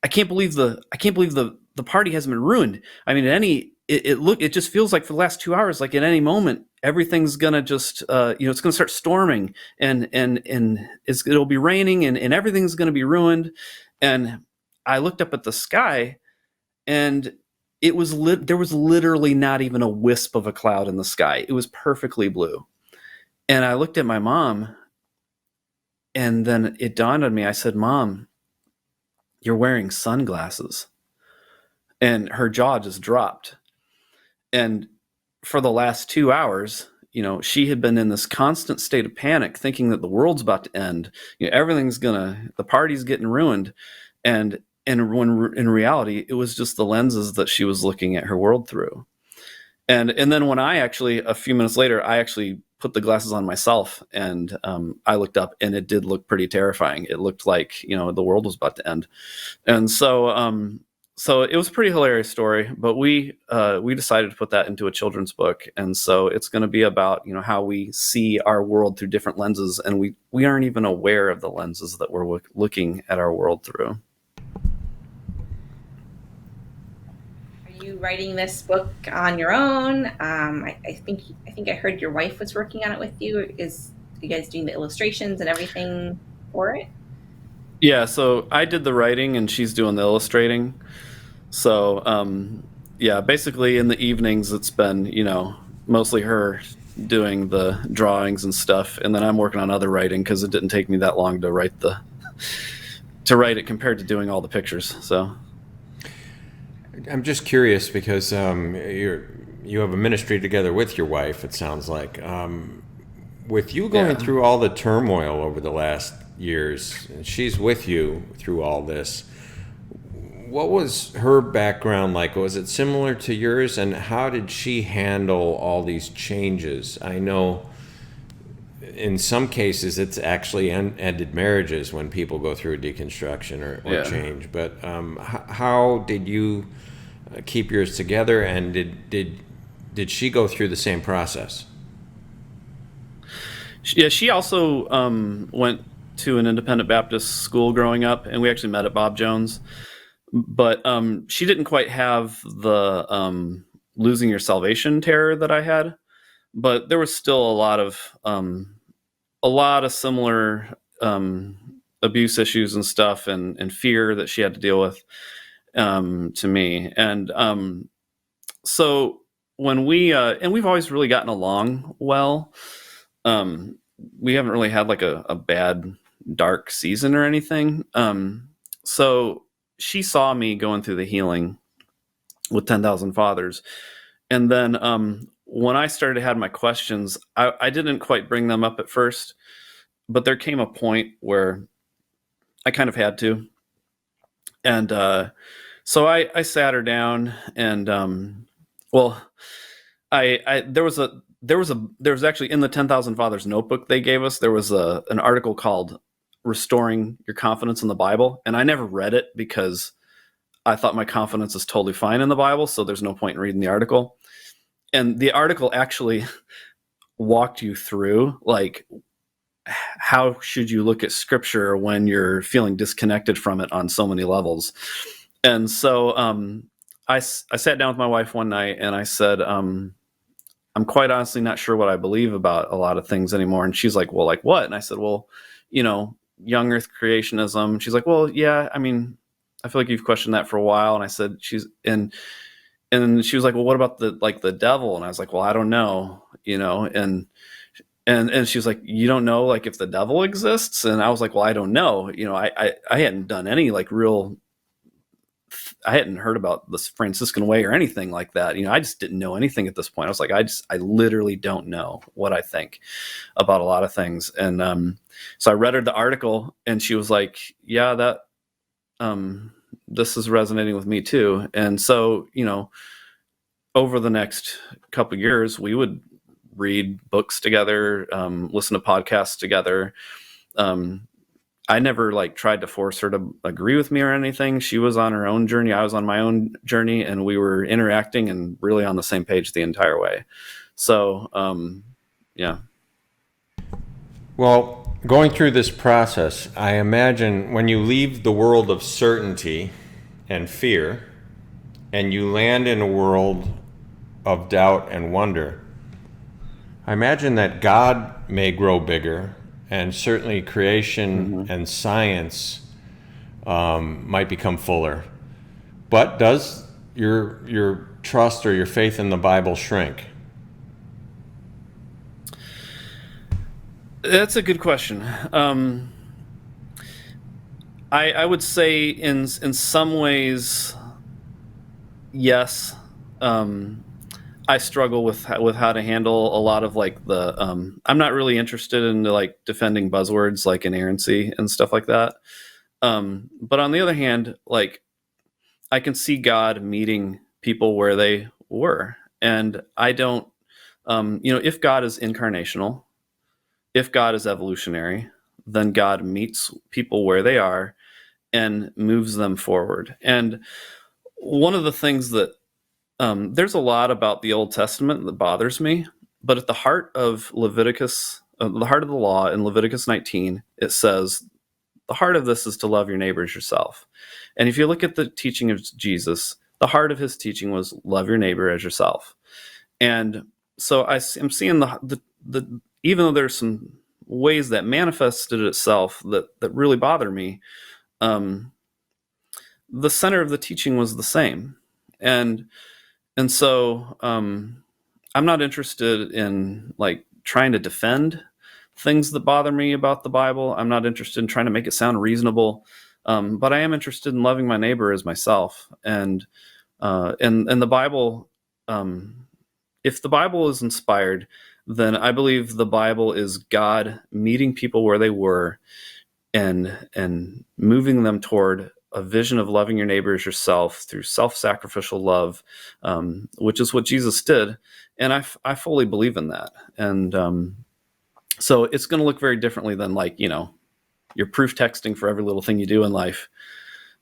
I can't believe the party hasn't been ruined. I mean, it just feels like for the last 2 hours, like at any moment, everything's gonna just it's gonna start storming, and it'll be raining, and everything's gonna be ruined. And I looked up at the sky, and there was literally not even a wisp of a cloud in the sky. It was perfectly blue. And I looked at my mom, and then it dawned on me. I said, Mom, you're wearing sunglasses. And her jaw just dropped. And for the last 2 hours, she had been in this constant state of panic, thinking that the world's about to end. The party's getting ruined. And when in reality, it was just the lenses that she was looking at her world through. And then when a few minutes later, I actually put the glasses on myself, and I looked up, and it did look pretty terrifying. It looked like, the world was about to end. And so, so it was a pretty hilarious story, but we decided to put that into a children's book. And so it's going to be about, how we see our world through different lenses, and we aren't even aware of the lenses that we're looking at our world through. Are you writing this book on your own? I think I heard your wife was working on it with you. Are you guys doing the illustrations and everything for it? Yeah, so I did the writing, and she's doing the illustrating. So, basically in the evenings, it's been, mostly her doing the drawings and stuff. And then I'm working on other writing, because it didn't take me that long to write it compared to doing all the pictures. So I'm just curious, because you have a ministry together with your wife, it sounds like. With you going through all the turmoil over the last years, and she's with you through all this, what was her background like? Was it similar to yours? And how did she handle all these changes? I know in some cases it's actually ended marriages when people go through a deconstruction or change. But how did you keep yours together? And did she go through the same process? Yeah, she also went to an independent Baptist school growing up, and we actually met at Bob Jones. But she didn't quite have the losing your salvation terror that I had. But there was still a lot of similar abuse issues and stuff, and fear that she had to deal with to me. And so when and we've always really gotten along well. We haven't really had like a bad dark season or anything. So she saw me going through the healing with 10,000 Fathers. And then when I started to have my questions, I didn't quite bring them up at first, but there came a point where I kind of had to. And so I sat her down, and there was actually in the 10,000 Fathers notebook they gave us, there was an article called Restoring Your Confidence in the Bible. And I never read it because I thought my confidence is totally fine in the Bible, so there's no point in reading the article. And the article actually walked you through, like, how should you look at scripture when you're feeling disconnected from it on so many levels. And so I sat down with my wife one night, and I said, I'm quite honestly not sure what I believe about a lot of things anymore. And she's like, well, like what? And I said, well, young earth creationism. She's like, well, yeah, I mean, I feel like you've questioned that for a while. And I said, and she was like, well, what about the devil? And I was like, well, I don't know, and she was like, you don't know, like, if the devil exists? And I was like, well, I don't know. I hadn't done any I hadn't heard about the Franciscan way or anything like that. I just didn't know anything at this point. I was like, I literally don't know what I think about a lot of things. And so I read her the article, and she was like, yeah, this is resonating with me too. And so, over the next couple of years, we would read books together, listen to podcasts together. I never tried to force her to agree with me or anything. She was on her own journey. I was on my own journey, and we were interacting and really on the same page the entire way. So, yeah. Well, going through this process, I imagine when you leave the world of certainty and fear, and you land in a world of doubt and wonder, I imagine that God may grow bigger, and certainly creation and science might become fuller. But does your trust or your faith in the Bible shrink? That's a good question. I would say in some ways, yes. I struggle with how to handle a lot of the. I'm not really interested in defending buzzwords like inerrancy and stuff like that. But on the other hand, I can see God meeting people where they were, and I don't. If God is incarnational, if God is evolutionary, then God meets people where they are and moves them forward. And one of the things that there's a lot about the Old Testament that bothers me, but at the heart of Leviticus, the heart of the law in Leviticus 19, it says, the heart of this is to love your neighbor as yourself. And if you look at the teaching of Jesus, the heart of his teaching was love your neighbor as yourself. And so I'm seeing the even though there's some ways that manifested itself that really bother me, the center of the teaching was the same. And so I'm not interested in trying to defend things that bother me about the Bible. I'm not interested in trying to make it sound reasonable, but I am interested in loving my neighbor as myself. And the Bible, if the Bible is inspired, then I believe the Bible is God meeting people where they were and moving them toward a vision of loving your neighbor as yourself through self-sacrificial love, which is what Jesus did. And I fully believe in that. And so it's going to look very differently than your proof texting for every little thing you do in life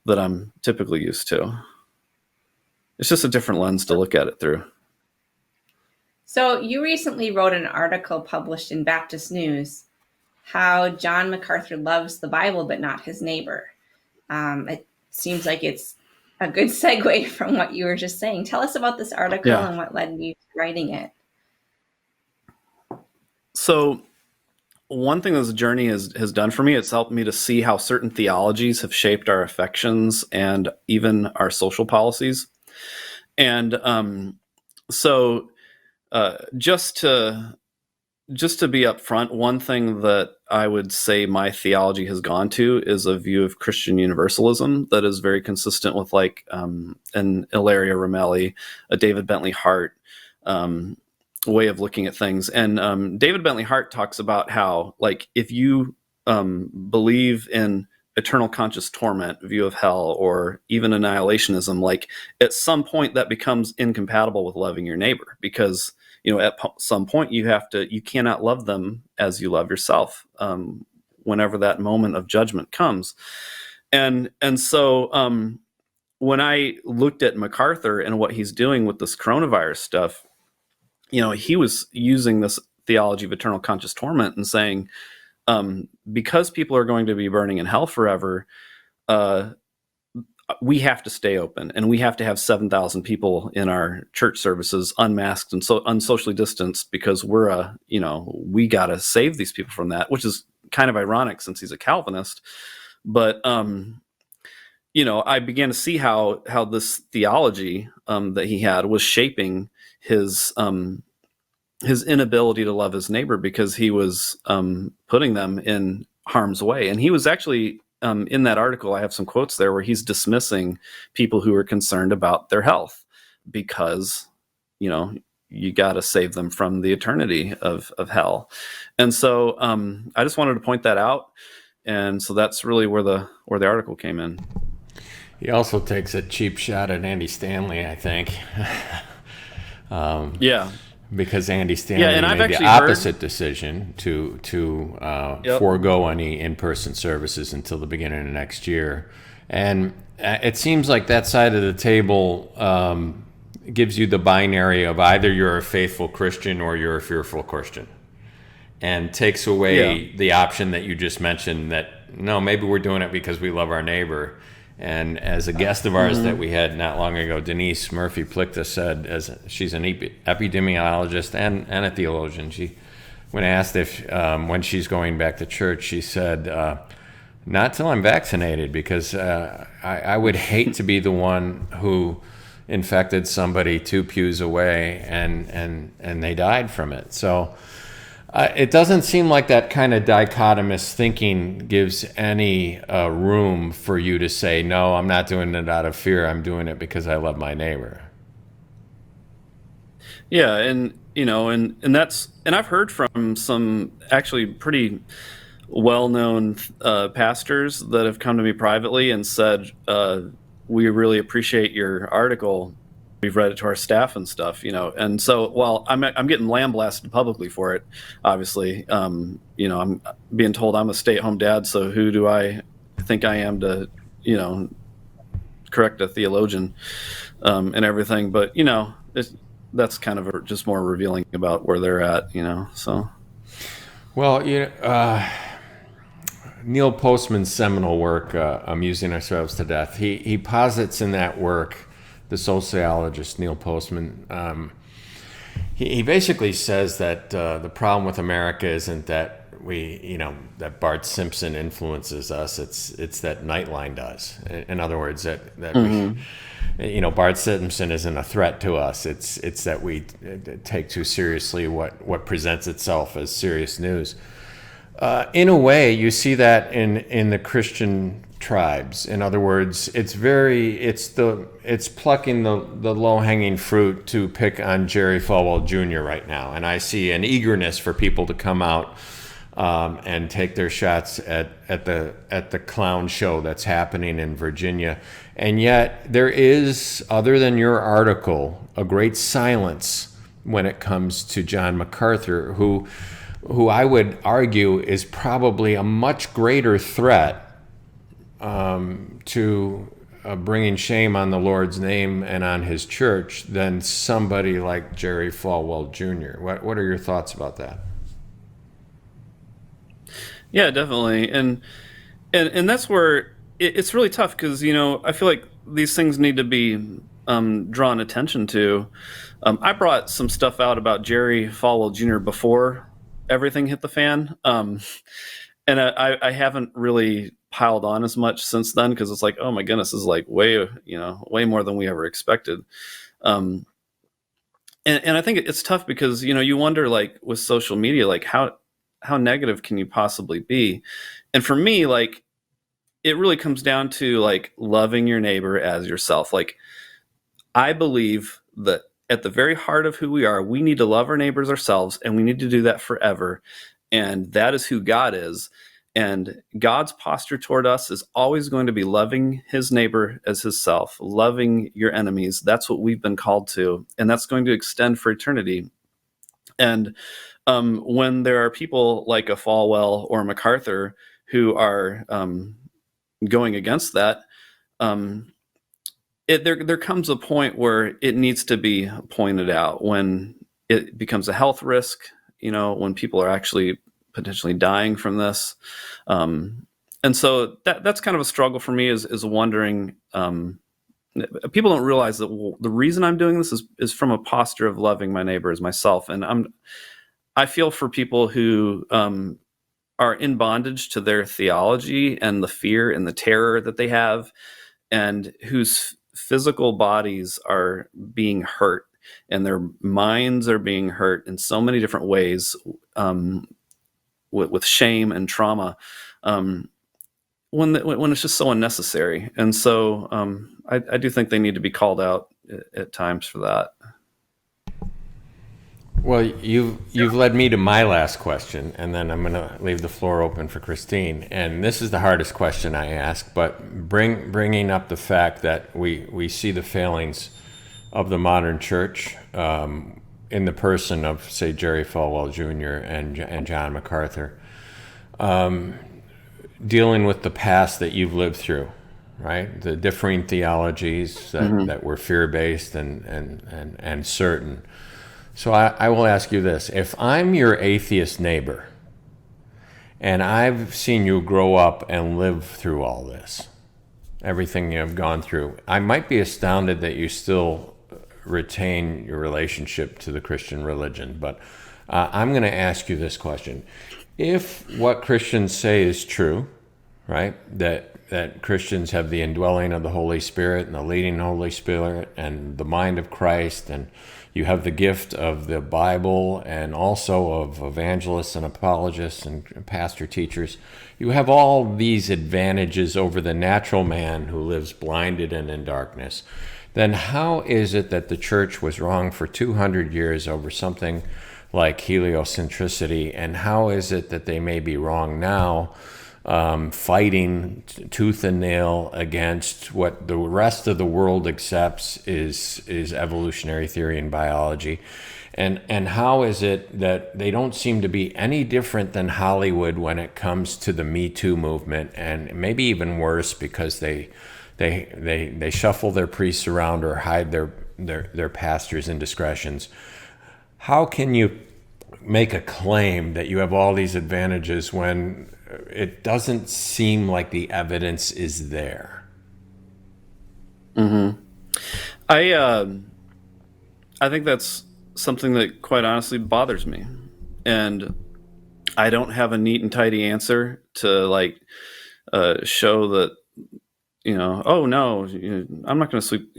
that I'm typically used to. It's just a different lens to look at it through. So you recently wrote an article published in Baptist News, how John MacArthur loves the Bible but not his neighbor. It seems like it's a good segue from what you were just saying. Tell us about this article and what led you to writing it. So one thing this journey has done for me, it's helped me to see how certain theologies have shaped our affections and even our social policies. And just to be upfront, one thing that I would say my theology has gone to is a view of Christian universalism that is very consistent with an Ilaria Ramelli, a David Bentley Hart way of looking at things. And David Bentley Hart talks about how if you believe in eternal conscious torment, view of hell, or even annihilationism, at some point that becomes incompatible with loving your neighbor, because at some point you cannot love them as you love yourself whenever that moment of judgment comes. And so when I looked at MacArthur and what he's doing with this coronavirus stuff, he was using this theology of eternal conscious torment and saying, because people are going to be burning in hell forever, we have to stay open, and we have to have 7,000 people in our church services unmasked and so unsocially distanced, because we got to save these people from that, which is kind of ironic since he's a Calvinist. But I began to see how this theology that he had was shaping his inability to love his neighbor, because he was putting them in harm's way. And he was actually in that article, I have some quotes there where he's dismissing people who are concerned about their health, because you got to save them from the eternity of hell. And so I just wanted to point that out. And so that's really where the article came in. He also takes a cheap shot at Andy Stanley, I think. Yeah. Because Andy Stanley and I've made the actually opposite decision to Yep. forego any in-person services until the beginning of next year. And it seems like that side of the table gives you the binary of either you're a faithful Christian or you're a fearful Christian, and takes away the option that you just mentioned, that no, maybe we're doing it because we love our neighbor. And as a guest of ours that we had not long ago, Denise Murphy-Plichta said, as she's an epidemiologist and a theologian, when asked if when she's going back to church, she said, not till I'm vaccinated, because I would hate to be the one who infected somebody 2 pews away and they died from it. So it doesn't seem like that kind of dichotomous thinking gives any room for you to say, no, I'm not doing it out of fear. I'm doing it because I love my neighbor. Yeah, and I've heard from some actually pretty well-known pastors that have come to me privately and said, we really appreciate your article. We've read it to our staff and stuff, and so while I'm getting lambasted publicly for it, obviously, I'm being told I'm a stay-at-home dad, so who do I think I am to, correct a theologian and everything? But that's kind of just more revealing about where they're at, so. Well, Neil Postman's seminal work, Amusing Ourselves to Death, he posits in that work, the sociologist Neil Postman, he basically says that the problem with America isn't that that Bart Simpson influences us. It's that Nightline does. In other words, that Bart Simpson isn't a threat to us. It's that we take too seriously what presents itself as serious news. In a way, you see that in the Christian tribes. In other words, it's plucking the low-hanging fruit to pick on Jerry Falwell Jr. right now, and I see an eagerness for people to come out and take their shots at the clown show that's happening in Virginia. And yet there is, other than your article, a great silence when it comes to John MacArthur, who I would argue is probably a much greater threat to bringing shame on the Lord's name and on his church than somebody like Jerry Falwell Jr. What are your thoughts about that? Yeah, definitely. And that's where it's really tough, because, I feel like these things need to be drawn attention to. I brought some stuff out about Jerry Falwell Jr. before everything hit the fan. And I haven't really piled on as much since then, because it's like, oh my goodness, this is like way more than we ever expected. And I think it's tough because, you wonder, like, with social media, like how negative can you possibly be? And for me, like, it really comes down to, like, loving your neighbor as yourself. Like, I believe that at the very heart of who we are, we need to love our neighbors ourselves, and we need to do that forever. And that is who God is. And God's posture toward us is always going to be loving his neighbor as himself, loving your enemies. That's what we've been called to, and that's going to extend for eternity. And when there are people like a Falwell or MacArthur who are going against that, there comes a point where it needs to be pointed out, when it becomes a health risk, when people are actually potentially dying from this. And so that's kind of a struggle for me, is wondering, people don't realize that the reason I'm doing this is from a posture of loving my neighbor as myself. And I feel for people who are in bondage to their theology and the fear and the terror that they have, and whose physical bodies are being hurt and their minds are being hurt in so many different ways, with shame and trauma, when it's just so unnecessary. And so I do think they need to be called out at times for that. Well, you've led me to my last question, and then I'm going to leave the floor open for Kristine. And this is the hardest question I ask, but bringing up the fact that we see the failings of the modern church in the person of, say, Jerry Falwell Jr. and John MacArthur, dealing with the past that you've lived through, right? The differing theologies that were fear-based and certain. So I will ask you this. If I'm your atheist neighbor, and I've seen you grow up and live through all this, everything you've gone through, I might be astounded that you still retain your relationship to the Christian religion. But I'm going to ask you this question. If what Christians say is true, right, that Christians have the indwelling of the Holy Spirit and the leading Holy Spirit and the mind of Christ, and you have the gift of the Bible and also of evangelists and apologists and pastor teachers, you have all these advantages over the natural man who lives blinded and in darkness, then how is it that the church was wrong for 200 years over something like heliocentricity, and how is it that they may be wrong now, fighting tooth and nail against what the rest of the world accepts is evolutionary theory and biology? And how is it that they don't seem to be any different than Hollywood when it comes to the Me Too movement, and maybe even worse because they shuffle their priests around or hide their pastors' indiscretions? How can you make a claim that you have all these advantages when it doesn't seem like the evidence is there? I think that's something that quite honestly bothers me, and I don't have a neat and tidy answer to show that, oh no, I'm not going to sweep,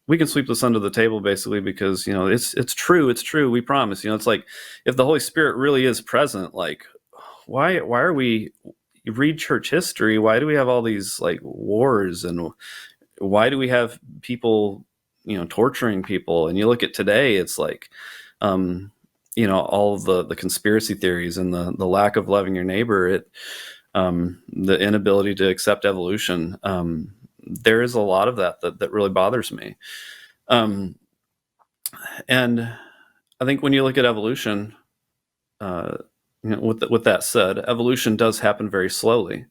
we can sweep this under the table basically because, it's true, we promise. It's like, if the Holy Spirit really is present, like, why are we, you read church history, why do we have all these like wars, and why do we have people, torturing people? And you look at today, it's like, all of the conspiracy theories and the lack of loving your neighbor, the inability to accept evolution. There is a lot of that really bothers me. And I think when you look at evolution, with that said, evolution does happen very slowly.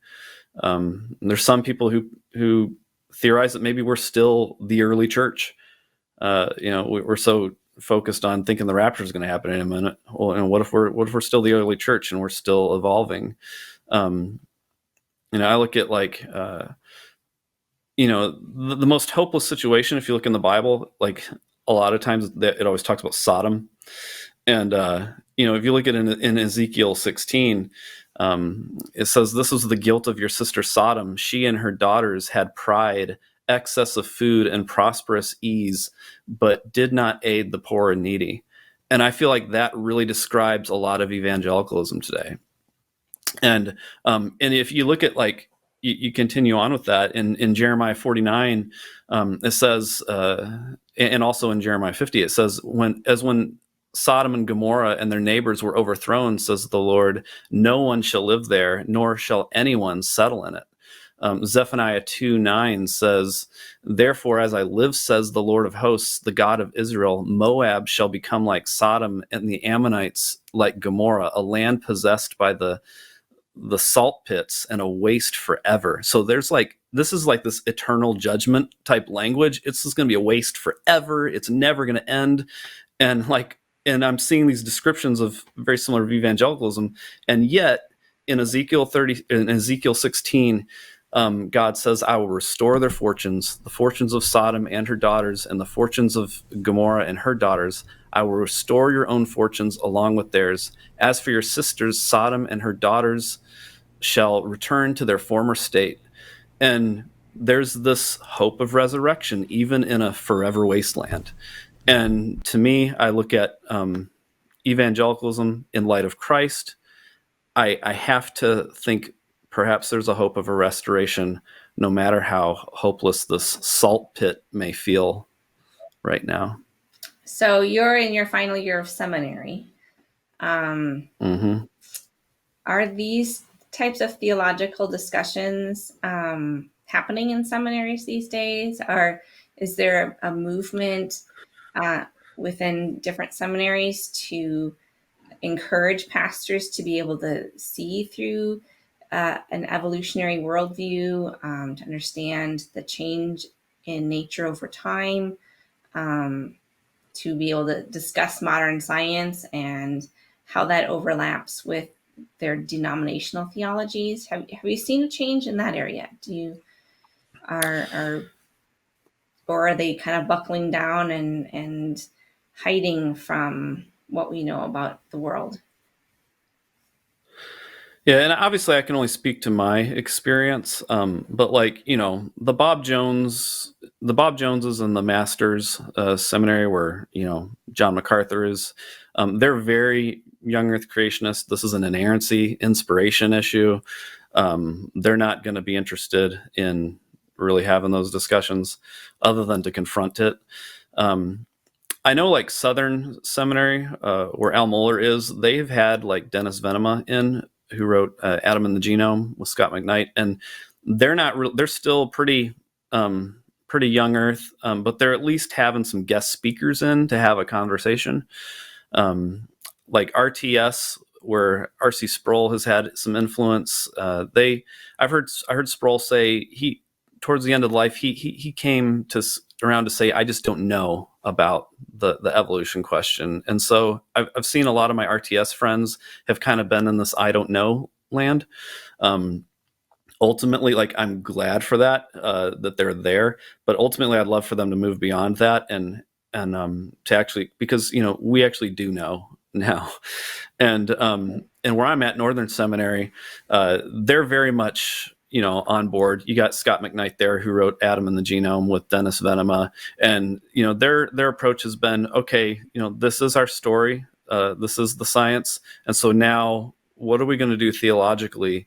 There's some people who theorize that maybe we're still the early church. We're so focused on thinking the rapture is going to happen in a minute. Well, and what if we're still the early church and we're still evolving? I look at the most hopeless situation. If you look in the Bible, like a lot of times it always talks about Sodom. And, if you look at it in Ezekiel 16, it says, "This was the guilt of your sister Sodom. She and her daughters had pride, excess of food, and prosperous ease, but did not aid the poor and needy." And I feel like that really describes a lot of evangelicalism today. And if you look at you continue on with that in Jeremiah 49, it says, and also in Jeremiah 50, it says, when Sodom and Gomorrah and their neighbors were overthrown, says the Lord, no one shall live there, nor shall anyone settle in it. Zephaniah 2:9 says, "Therefore, as I live, says the Lord of hosts, the God of Israel, Moab shall become like Sodom, and the Ammonites like Gomorrah, a land possessed by the salt pits and a waste forever." So there's this is this eternal judgment type language. It's just going to be a waste forever. It's never going to end. And I'm seeing these descriptions of very similar to evangelicalism. And yet in Ezekiel 16, God says, "I will restore their fortunes, the fortunes of Sodom and her daughters, and the fortunes of Gomorrah and her daughters. I will restore your own fortunes along with theirs. As for your sisters, Sodom and her daughters shall return to their former state." And there's this hope of resurrection, even in a forever wasteland. And to me, I look at evangelicalism in light of Christ. I have to think perhaps there's a hope of a restoration, no matter how hopeless this salt pit may feel right now. So you're in your final year of seminary. Mm-hmm. Are these types of theological discussions happening in seminaries these days? Or is there a movement within different seminaries to encourage pastors to be able to see through an evolutionary worldview, to understand the change in nature over time, to be able to discuss modern science and how that overlaps with their denominational theologies? Have you seen a change in that area? Do you or are they kind of buckling down and hiding from what we know about the world? Yeah, and obviously I can only speak to my experience, but like the Bob Joneses and the Masters Seminary, where John MacArthur is, they're very young Earth creationists. This is an inerrancy, inspiration issue. They're not going to be interested in really having those discussions, other than to confront it. I know, like Southern Seminary, where Al Mohler is, they've had like Dennis Venema in, who wrote Adam and the Genome with Scott McKnight, and they're still pretty young Earth, but they're at least having some guest speakers in to have a conversation. Like RTS, where R.C. Sproul has had some influence. I heard Sproul say towards the end of life he came around to say, I just don't know about the evolution question. And so I've seen a lot of my RTS friends have kind of been in this I don't know land. Ultimately, like, I'm glad for that, that they're there, but ultimately I'd love for them to move beyond that and to actually, because we actually do know now. And where I'm at, Northern Seminary, they're very much on board. You got Scott McKnight there, who wrote Adam and the Genome with Dennis Venema, and their approach has been, okay, this is our story, this is the science, and so now what are we going to do theologically,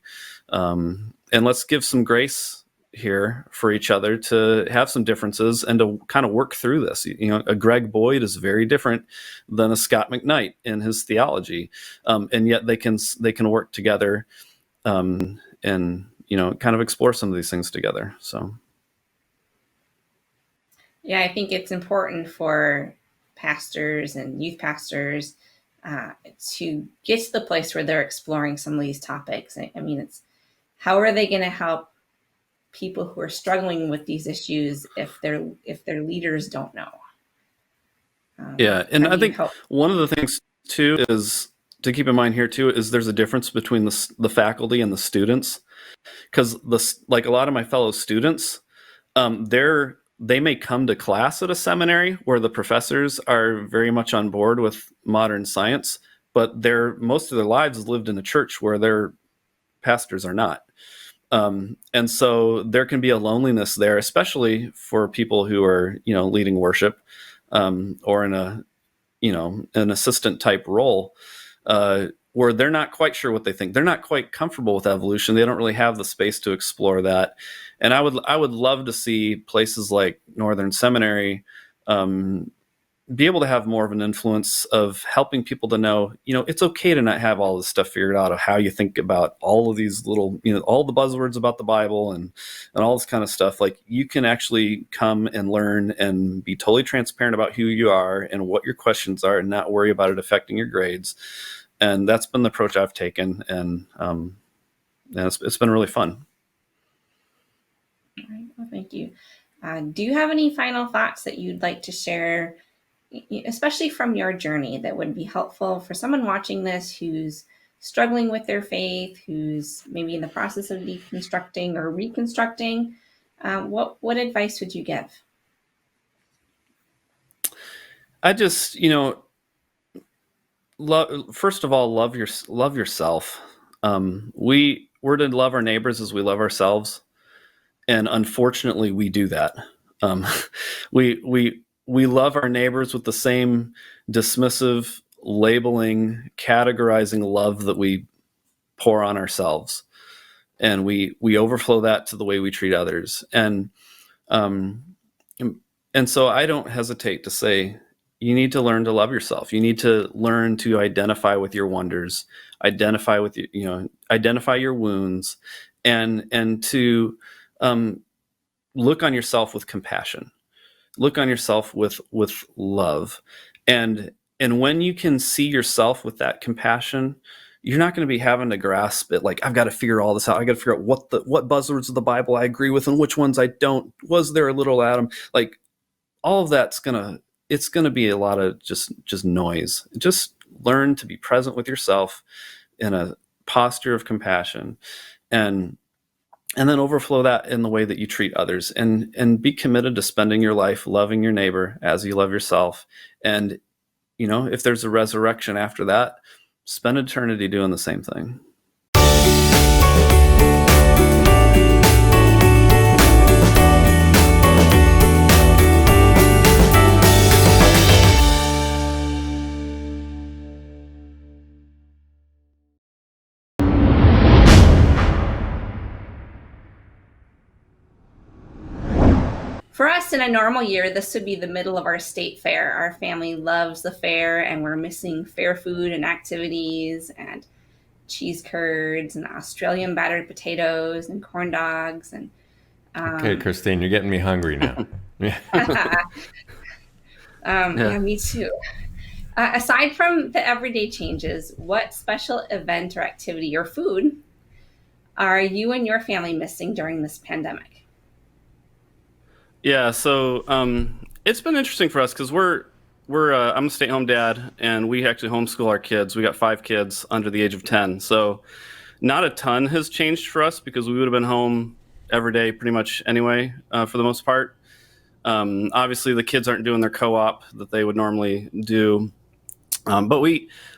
and let's give some grace here for each other to have some differences and to kind of work through this. A Greg Boyd is very different than a Scott McKnight in his theology, and yet they can work together, and kind of explore some of these things together. So, yeah, I think it's important for pastors and youth pastors to get to the place where they're exploring some of these topics. I mean, it's how are they going to help people who are struggling with these issues if their leaders don't know? Yeah, and I think one of the things too is to keep in mind here too is there's a difference between the faculty and the students, because like a lot of my fellow students, they may come to class at a seminary where the professors are very much on board with modern science, but most of their lives lived in a church where their pastors are not. And so there can be a loneliness there, especially for people who are, leading worship, or in an assistant type role, where they're not quite sure what they think. They're not quite comfortable with evolution. They don't really have the space to explore that. And I would love to see places like Northern Seminary be able to have more of an influence of helping people to know, it's okay to not have all this stuff figured out of how you think about all of these little, all the buzzwords about the Bible and all this kind of stuff. Like, you can actually come and learn and be totally transparent about who you are and what your questions are and not worry about it affecting your grades. And that's been the approach I've taken. And it's been really fun. All right. Well, thank you. Do you have any final thoughts that you'd like to share, especially from your journey, that would be helpful for someone watching this who's struggling with their faith, who's maybe in the process of deconstructing or reconstructing? What advice would you give? I just, first of all, love yourself. We're to love our neighbors as we love ourselves. And unfortunately, we do that. We love our neighbors with the same dismissive, labeling, categorizing love that we pour on ourselves, and we overflow that to the way we treat others. And so I don't hesitate to say, you need to learn to love yourself. You need to learn to identify with your wonders, identify with identify your wounds, and to look on yourself with compassion, look on yourself with love, and when you can see yourself with that compassion, you're not going to be having to grasp it like, I've got to figure all this out. I got to figure out what buzzwords of the Bible I agree with and which ones I don't. Was there a little Adam? Like, all of that's it's gonna be a lot of just noise. Just learn to be present with yourself in a posture of compassion, and then overflow that in the way that you treat others, and be committed to spending your life loving your neighbor as you love yourself. And if there's a resurrection after that, spend eternity doing the same thing. For us, in a normal year, this would be the middle of our state fair. Our family loves the fair, and we're missing fair food and activities and cheese curds and Australian battered potatoes and corn dogs. And okay, Kristine, you're getting me hungry now. Yeah, me too. Aside from the everyday changes, what special event or activity or food are you and your family missing during this pandemic? Yeah, so it's been interesting for us because I'm a stay-at-home dad, and we actually homeschool our kids. We got 5 kids under the age of 10, so not a ton has changed for us because we would have been home every day pretty much anyway, for the most part. Obviously, the kids aren't doing their co-op that they would normally do, but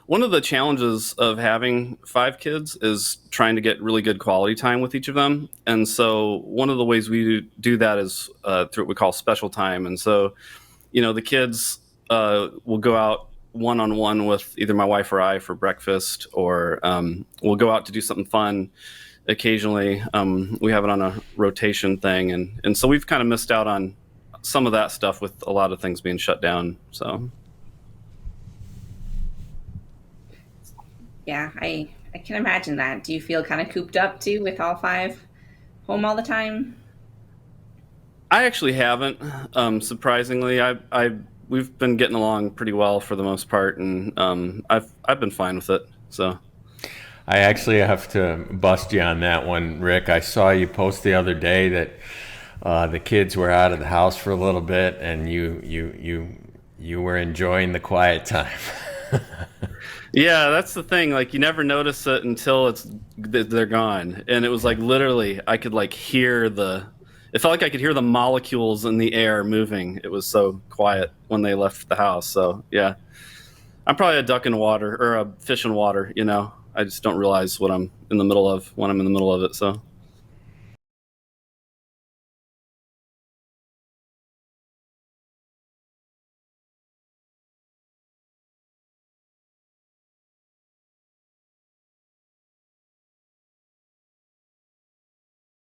one of the challenges of having 5 kids is trying to get really good quality time with each of them. And so one of the ways we do that is through what we call special time. And so, the kids will go out one-on-one with either my wife or I for breakfast, or we'll go out to do something fun occasionally. We have it on a rotation thing. And so we've kind of missed out on some of that stuff with a lot of things being shut down. So. Yeah, I can imagine that. Do you feel kind of cooped up too with all 5 home all the time? I actually haven't. Surprisingly, we've been getting along pretty well for the most part, and I've been fine with it. So. I actually have to bust you on that one, Rick. I saw you post the other day that the kids were out of the house for a little bit, and you were enjoying the quiet time. Yeah, that's the thing. Like, you never notice it until they're gone. And it was like, literally, I could hear it felt like I could hear the molecules in the air moving. It was so quiet when they left the house. So yeah, I'm probably a duck in water or a fish in water. I just don't realize what I'm in the middle of when I'm in the middle of it. So.